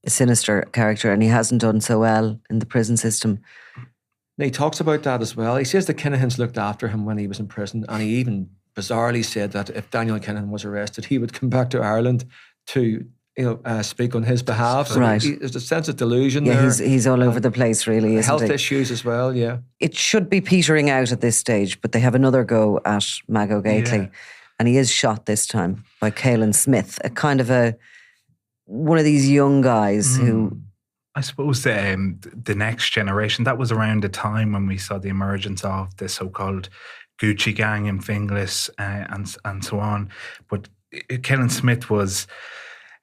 S1: sinister character, and he hasn't done so well in the prison system.
S3: And he talks about that as well. He says the Kinahans looked after him when he was in prison, and he even bizarrely said that if Daniel Kinahan was arrested, he would come back to Ireland to speak on his behalf. So
S1: right.
S3: There's a sense of delusion
S1: there.
S3: Yeah,
S1: he's all over the place, really, isn't
S3: health
S1: he?
S3: issues as well, yeah.
S1: It should be petering out at this stage, but they have another go at Mago Gately, and he is shot this time by Caelan Smith, a kind of one of these young guys who...
S2: I suppose the next generation, that was around the time when we saw the emergence of the so-called Gucci gang in Finglas and so on. But Caelan Smith was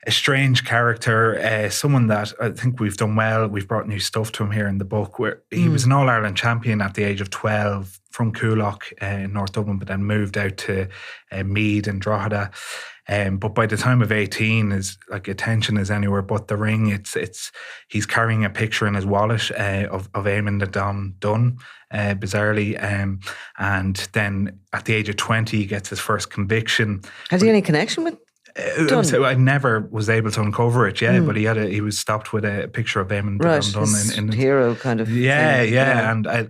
S2: a strange character, someone that I think we've done well. We've brought new stuff to him here in the book, where he was an All-Ireland champion at the age of 12 from Coolock in North Dublin, but then moved out to Meath and Drogheda. But by the time of 18, his attention is anywhere but the ring. He's carrying a picture in his wallet of Eamon the Don Dunn, bizarrely. And then at the age of 20, he gets his first conviction.
S1: Has he any connection with
S2: I never was able to uncover it, but he was stopped with a picture of Eamon the Don Dunn in
S1: hero kind of thing.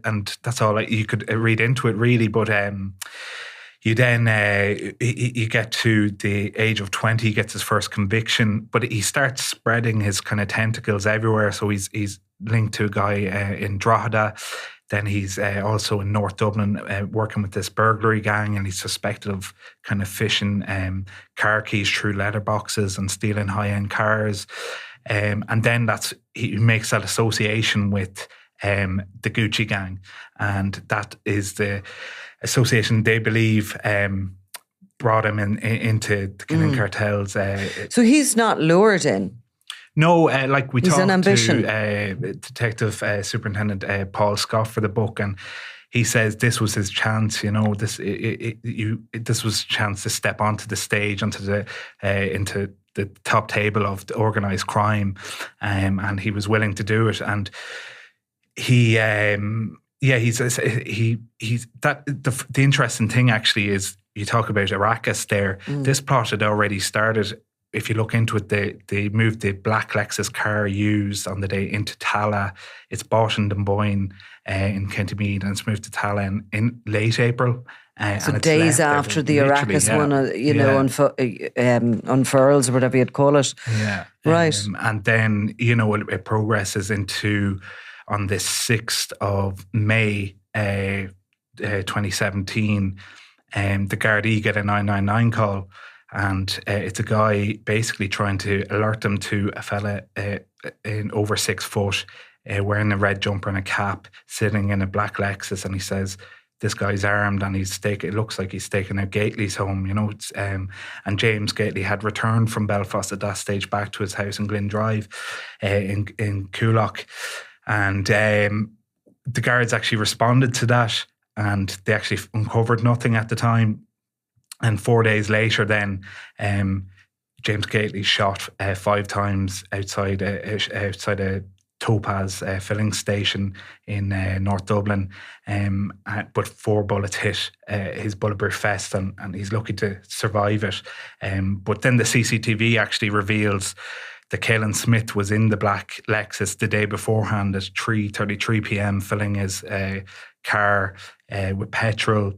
S2: And that's all you could read into it, really. But you then you get to the age of 20, he gets his first conviction, but he starts spreading his kind of tentacles everywhere. So he's linked to a guy in Drogheda. Then he's also in North Dublin working with this burglary gang, and he's suspected of kind of fishing car keys through letterboxes and stealing high-end cars. And then he makes that association with the Gucci gang, and that is the association they believe brought him into the Kinahan cartels.
S1: So he's not lured in?
S2: No, like we
S1: He's an
S2: talked
S1: ambition.
S2: to Detective Superintendent Paul Scott for the book, and he says this was his chance. This this was a chance to step onto the stage, onto into the top table of the organised crime, and he was willing to do it. And he, he's that. The interesting thing actually is you talk about Arrakis there. This plot had already started. If you look into it, they moved the black Lexus car used on the day into Tala. It's bought in Dunboyne in County Meath, and it's moved to Tala in late April.
S1: So
S2: and it's
S1: days
S2: left
S1: after the
S2: literally,
S1: Arrakis one, unfurls or whatever you'd call it.
S2: Yeah.
S1: Right.
S2: And then, it progresses into on the 6th of May 2017, the Gardaí get a 999 call. And it's a guy basically trying to alert them to a fella in over 6 foot, wearing a red jumper and a cap, sitting in a black Lexus. And he says, this guy's armed and it looks like he's taking out Gately's home, and James Gately had returned from Belfast at that stage back to his house in Glyn Drive in Coolock. And the guards actually responded to that, and they actually uncovered nothing at the time. And 4 days later, then James Gately shot 5 times outside a Topaz filling station in North Dublin, but 4 bullets hit his bulletproof vest, and he's lucky to survive it. But then the CCTV actually reveals that Caelan Smith was in the black Lexus the day beforehand at 3:33 p.m. filling his car with petrol.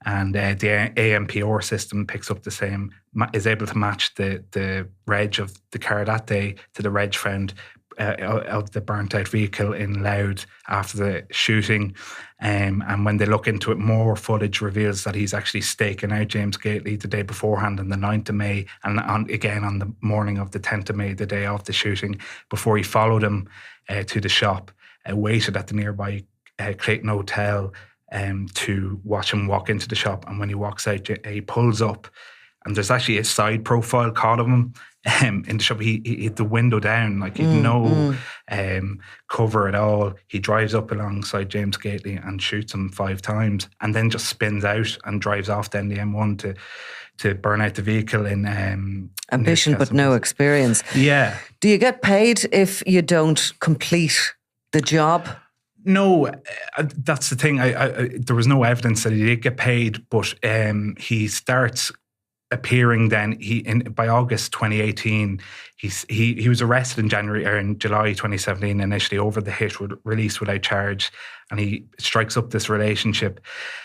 S2: And the AMPR system picks up the same, is able to match the reg of the car that day to the reg found of the burnt out vehicle in Louth after the shooting. And when they look into it, more footage reveals that he's actually staking out James Gately the day beforehand on the 9th of May, and again on the morning of the 10th of May, the day of the shooting, before he followed him to the shop, waited at the nearby Clayton Hotel to watch him walk into the shop. And when he walks out, he pulls up, and there's actually a side profile caught of him in the shop. He had the window down, like he'd no cover at all. He drives up alongside James Gately and shoots him 5 times, and then just spins out and drives off down the M1 to burn out the vehicle in
S1: ambition but no experience.
S2: Yeah.
S1: Do you get paid if you don't complete the job?
S2: No, that's the thing. There was no evidence that he did get paid, but he starts appearing then. By August 2018, he was arrested in July 2017 initially over the hit, released without charge, and he strikes up this relationship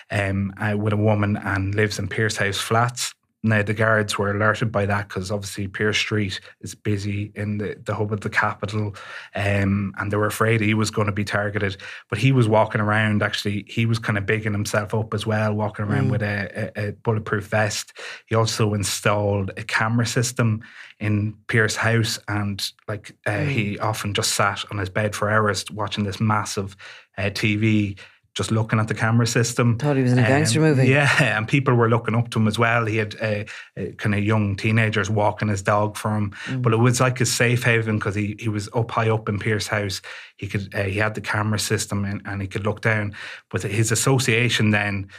S2: with a woman and lives in Pierce House Flats. Now, the guards were alerted by that because obviously Pierce Street is busy in the hub of the capital, and they were afraid he was going to be targeted. But he was walking around, actually, he was kind of bigging himself up as well, walking around with a bulletproof vest. He also installed a camera system in Pierce House, and he often just sat on his bed for hours watching this massive TV, just looking at the camera system.
S1: Thought he was in a gangster movie.
S2: Yeah, and people were looking up to him as well. He had kind of young teenagers walking his dog for him. But it was like a safe haven because he was up high up in Pierce House. He had the camera system and he could look down. But his association then,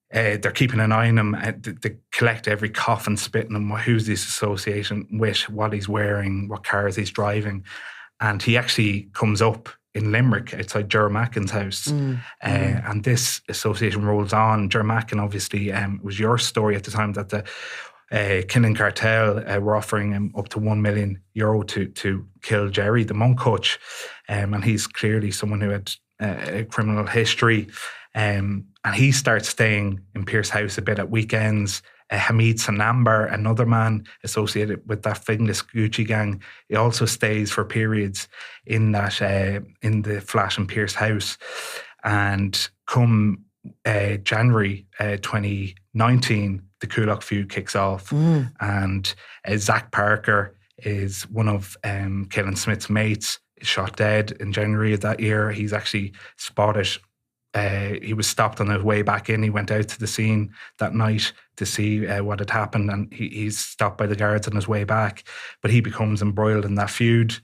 S2: they're keeping an eye on him. They collect every cough and spit in him. Who's this association with, what he's wearing, what cars he's driving. And he actually comes up in Limerick outside Ger Mackin's house. And this association rolls on. Ger Mackin, obviously, was your story at the time that the Kinahan Cartel were offering him up to €1 million to kill Jerry, the monk Hutch. And he's clearly someone who had a criminal history. And he starts staying in Pierce House a bit at weekends. Hamid Sanambar, another man associated with that Fingless Gucci gang, he also stays for periods in that in the flat in Pierce House. And come January 2019, the Coolock feud kicks off, and Zach Parker is one of Caelan Smith's mates. He's shot dead in January of that year. He's actually spotted he was stopped on his way back in. He went out to the scene that night to see what had happened, and he's stopped by the guards on his way back. But he becomes embroiled in that feud.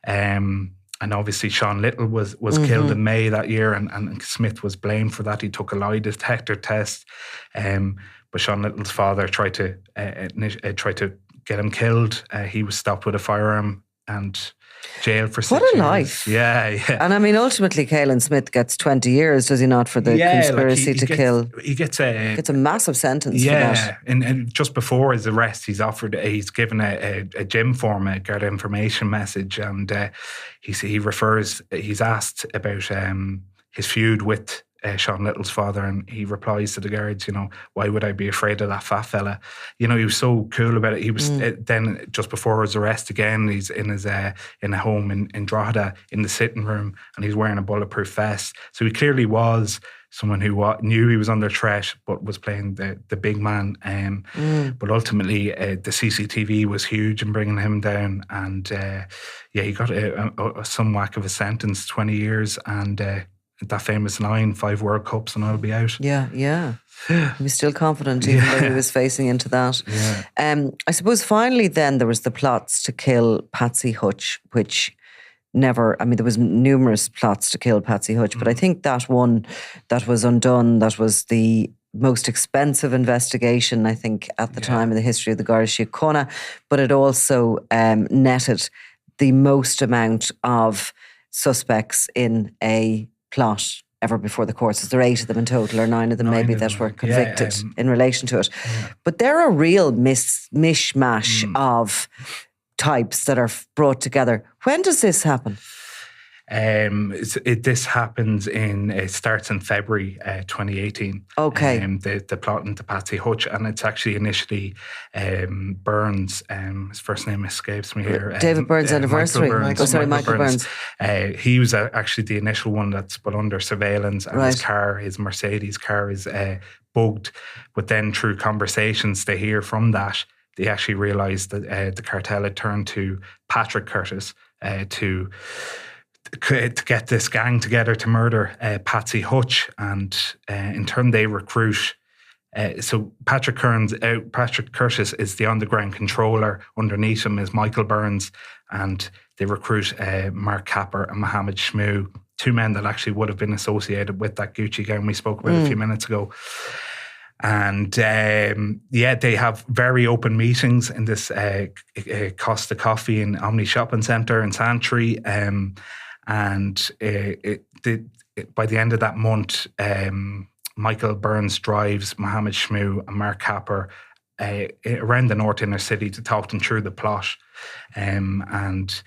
S2: And obviously Sean Little was killed in May that year, and Smith was blamed for that. He took a lie detector test. But Sean Little's father tried to get him killed. He was stopped with a firearm and jailed for 6 years.
S1: What a life.
S2: Yeah.
S1: And I mean, ultimately, Caelan Smith gets 20 years, does he not, for the conspiracy to kill?
S2: He gets
S1: a massive sentence for that.
S2: And just before his arrest, he's given a gym form, a Garda information message, and he's asked about his feud with Sean Little's father, and he replies to the guards, why would I be afraid of that fat fella? He was so cool about it. He was then just before his arrest again, he's in his in a home in Drogheda in the sitting room, and he's wearing a bulletproof vest. So he clearly was someone who knew he was under threat, but was playing the big man. But ultimately, the CCTV was huge in bringing him down, and he got some whack of a sentence, 20 years, and that famous line, 5 World Cups and I'll be out.
S1: Yeah. He was still confident even though he was facing into that.
S2: Yeah.
S1: I suppose finally then there was the plots to kill Patsy Hutch, which never, there was numerous plots to kill Patsy Hutch, but I think that one that was undone, that was the most expensive investigation, I think, at the time in the history of the Garda Siochana, but it also netted the most amount of suspects in a plot ever before the courts. There are 8 of them in total, or 9 of them maybe that were convicted in relation to it. But there are real mishmash of types that are brought together. When does this happen?
S2: This happens it starts in February 2018.
S1: Okay.
S2: The plot into Patsy Hutch, and it's actually initially Burns. His first name escapes me here.
S1: David Burns' anniversary. Michael Burns.
S2: He was actually the initial one that's put under surveillance, and his Mercedes car is bugged. But then through conversations they hear from that, they actually realise that the cartel had turned to Patrick Curtis to get this gang together to murder Patsy Hutch, and in turn they recruit. So Patrick Curtis is the underground controller. Underneath him is Michael Burns, and they recruit Mark Capper and Mohammed Shmoo, 2 men that actually would have been associated with that Gucci gang we spoke about a few minutes ago. And they have very open meetings in this Costa Coffee and Omni Shopping Centre in Santry. And by the end of that month, Michael Burns drives Mohammed Shmoo and Mark Capper around the north inner city to talk them through the plot. And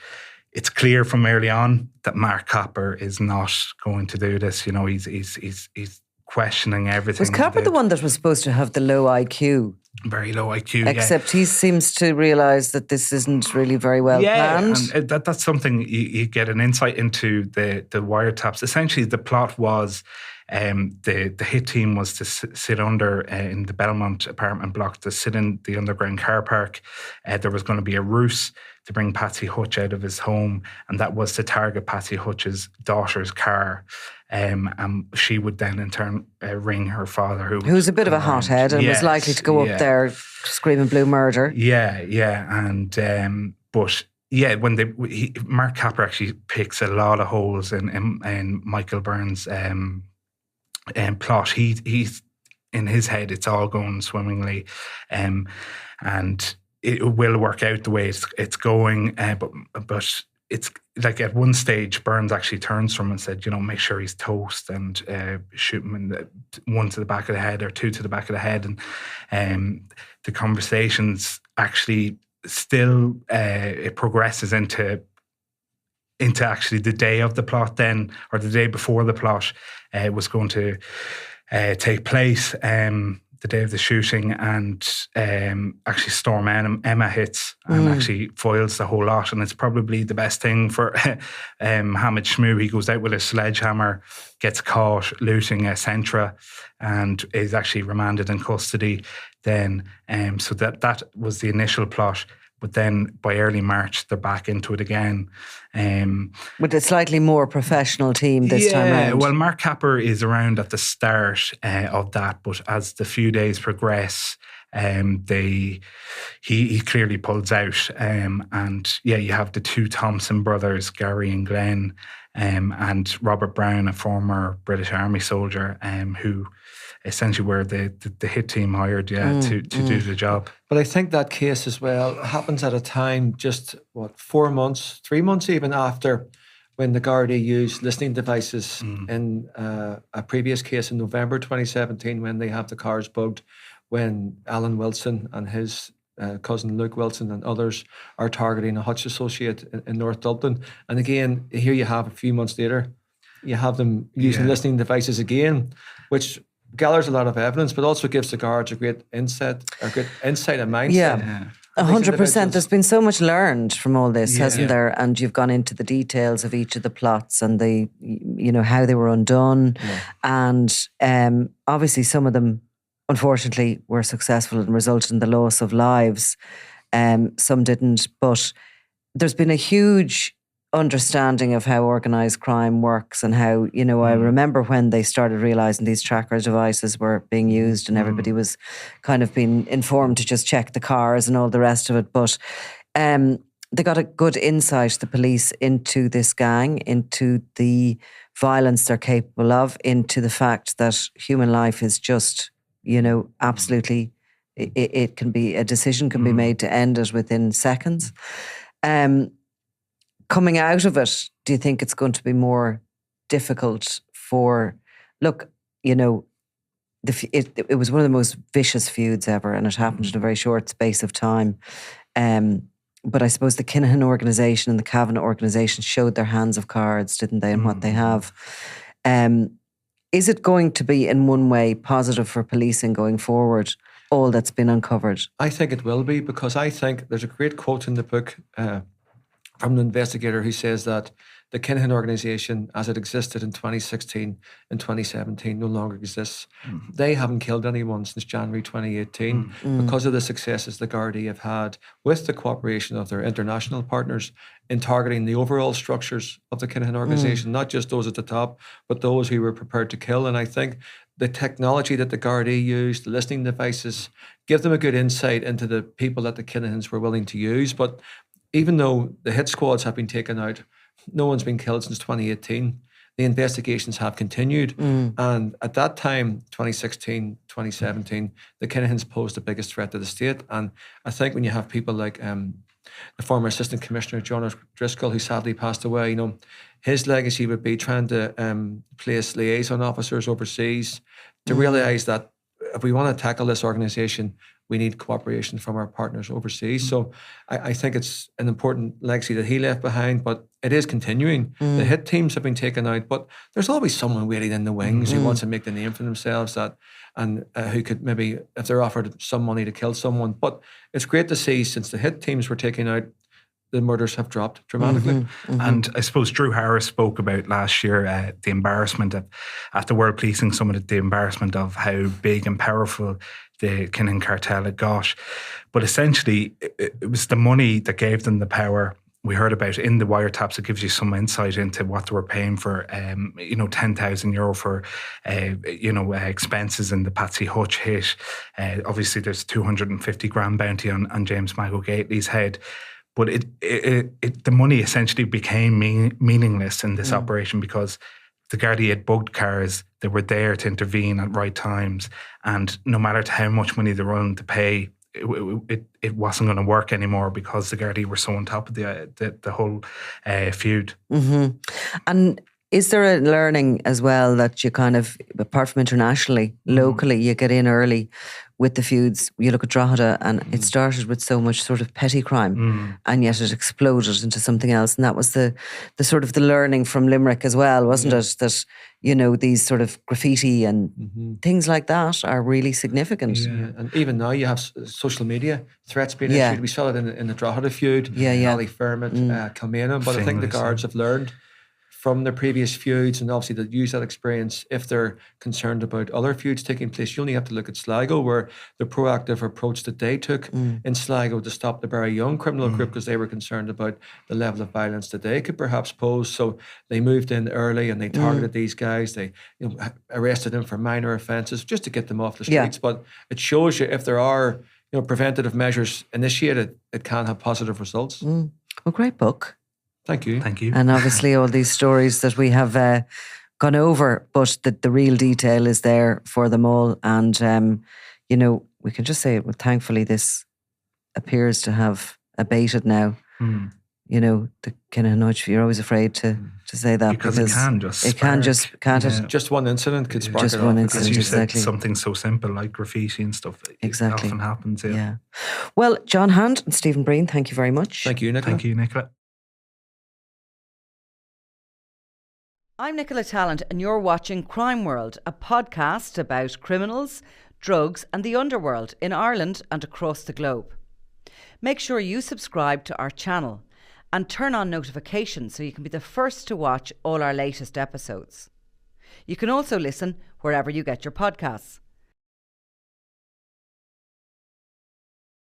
S2: it's clear from early on that Mark Capper is not going to do this. He's questioning everything.
S1: Was Capper the one that was supposed to have the low IQ?
S2: Very low IQ,
S1: Except he seems to realise that this isn't really very well planned.
S2: And that's something you get an insight into the wiretaps. Essentially, the plot was the hit team was to sit under in the Belmont apartment block, to sit in the underground car park. There was going to be a ruse to bring Patsy Hutch out of his home, and that was to target Patsy Hutch's daughter's car. And she would then in turn ring her father, who's
S1: a bit of a hothead and was likely to go up there screaming blue murder. When Mark Capper actually picks a lot of holes in Michael Burns' plot. He's in his head, it's all going swimmingly, and it will work out the way it's going. But it's like at one stage, Burns actually turns from him and said, make sure he's toast, and shoot him in one to the back of the head or 2 to the back of the head. And the conversations actually still it progresses into actually the day of the plot then, or the day before the plot was going to take place. The day of the shooting, and actually Storm Emma hits and actually foils the whole lot. And it's probably the best thing for Mohammed Shmoo. He goes out with a sledgehammer, gets caught looting a Centra, and is actually remanded in custody then. So that was the initial plot.
S2: But then by early March, they're back into it again.
S1: With a slightly more professional team this time around.
S2: Well, Mark Capper is around at the start of that, but as the few days progress, he clearly pulls out. And you have the two Thompson brothers, Gary and Glenn, and Robert Brown, a former British Army soldier, who essentially were the hit team hired to do the job.
S3: But I think that case as well happens at a time just, 3 months even after when the Gardaí used listening devices in a previous case in November 2017 when they have the cars bugged, when Alan Wilson and his cousin Luke Wilson and others are targeting a Hutch associate in North Dublin. And again, here you have a few months later, you have them using listening devices again, which gathers a lot of evidence, but also gives the guards a great insight and mindset.
S1: Yeah. 100%. There's been so much learned from all this, hasn't there? And you've gone into the details of each of the plots and how they were undone. Yeah. And obviously some of them, unfortunately, were successful and resulted in the loss of lives. Some didn't, but there's been a huge understanding of how organised crime works and how, I remember when they started realising these tracker devices were being used and everybody was kind of being informed to just check the cars and all the rest of it. But they got a good insight, the police, into this gang, into the violence they're capable of, into the fact that human life is just, absolutely, it can be, a decision can be made to end it within seconds. Coming out of it, do you think it's going to be more difficult for, it was one of the most vicious feuds ever and it happened in a very short space of time. But I suppose the Kinahan organisation and the Kavanagh organisation showed their hands of cards, didn't they, and what they have. Is it going to be in one way positive for policing going forward, all that's been uncovered? I
S3: think it will be, because I think there's a great quote in the book from an investigator who says that the Kinahan organisation, as it existed in 2016 and 2017, no longer exists. They haven't killed anyone since January 2018 because of the successes the Gardaí have had with the cooperation of their international partners in targeting the overall structures of the Kinahan organisation, not just those at the top, but those who were prepared to kill. And I think the technology that the Gardaí used, the listening devices, give them a good insight into the people that the Kinahans were willing to use. But even though the hit squads have been taken out, no one's been killed since 2018. The investigations have continued. And at that time, 2016, 2017, the Kinahans posed the biggest threat to the state. And I think when you have people like the former Assistant Commissioner, John O'Driscoll, who sadly passed away, his legacy would be trying to place liaison officers overseas to realise that if we want to tackle this organisation, we need cooperation from our partners overseas. So I think it's an important legacy that he left behind, but it is continuing. The hit teams have been taken out, but there's always someone waiting in the wings who wants to make the name for themselves and who could maybe, if they're offered some money, to kill someone. But it's great to see, since the hit teams were taken out, the murders have dropped dramatically.
S2: And I suppose Drew Harris spoke about last year the embarrassment at the World Policing Summit, the embarrassment of how big and powerful the Kinahan cartel had got. But essentially, it was the money that gave them the power. We heard about in the wiretaps, it gives you some insight into what they were paying for, €10,000 for, expenses in the Patsy Hutch hit. Obviously, there's 250 grand bounty on James McGately's head. But the money essentially became meaningless in this operation because the Gardaí had bugged cars. They were there to intervene at right times. And no matter how much money they were willing to pay, it wasn't going to work anymore because the Gardaí were so on top of the whole feud.
S1: And is there a learning as well that you kind of, apart from internationally, locally, you get in early with the feuds? You look at Drogheda and it started with so much sort of petty crime and yet it exploded into something else. And that was the sort of the learning from Limerick as well, wasn't it? That, these sort of graffiti and things like that are really significant.
S3: Yeah. And even now you have social media threats being issued. We saw it in the Drogheda feud, Ali Fairmont, Kilmainham. But I think the guards have learned from their previous feuds, and obviously they use that experience if they're concerned about other feuds taking place. You only have to look at Sligo, where the proactive approach that they took in Sligo to stop the very young criminal group, because they were concerned about the level of violence that they could perhaps pose. So they moved in early and they targeted these guys. They arrested them for minor offences just to get them off the streets. But it shows you, if there are preventative measures initiated, it can have positive results.
S1: Well, great book.
S3: Thank you.
S2: Thank you.
S1: And obviously all these stories that we have gone over, but the real detail is there for them all. And, we can just say, well, thankfully this appears to have abated now. The Kinahan Hutch, you're always afraid to say that
S2: because it can just
S1: can't
S2: yeah.
S1: it?
S3: Just one incident could spark
S1: Just
S3: it
S1: one
S3: off.
S1: incident.
S2: As you
S1: Exactly.
S2: said, something so simple like graffiti and stuff. It often happens. Yeah.
S1: Well, John Hand and Stephen Breen, thank you very much.
S3: Thank you, Nicola.
S2: Thank you, Nicola.
S4: I'm Nicola Tallant, and you're watching Crime World, a podcast about criminals, drugs and the underworld in Ireland and across the globe. Make sure you subscribe to our channel and turn on notifications so you can be the first to watch all our latest episodes. You can also listen wherever you get your podcasts.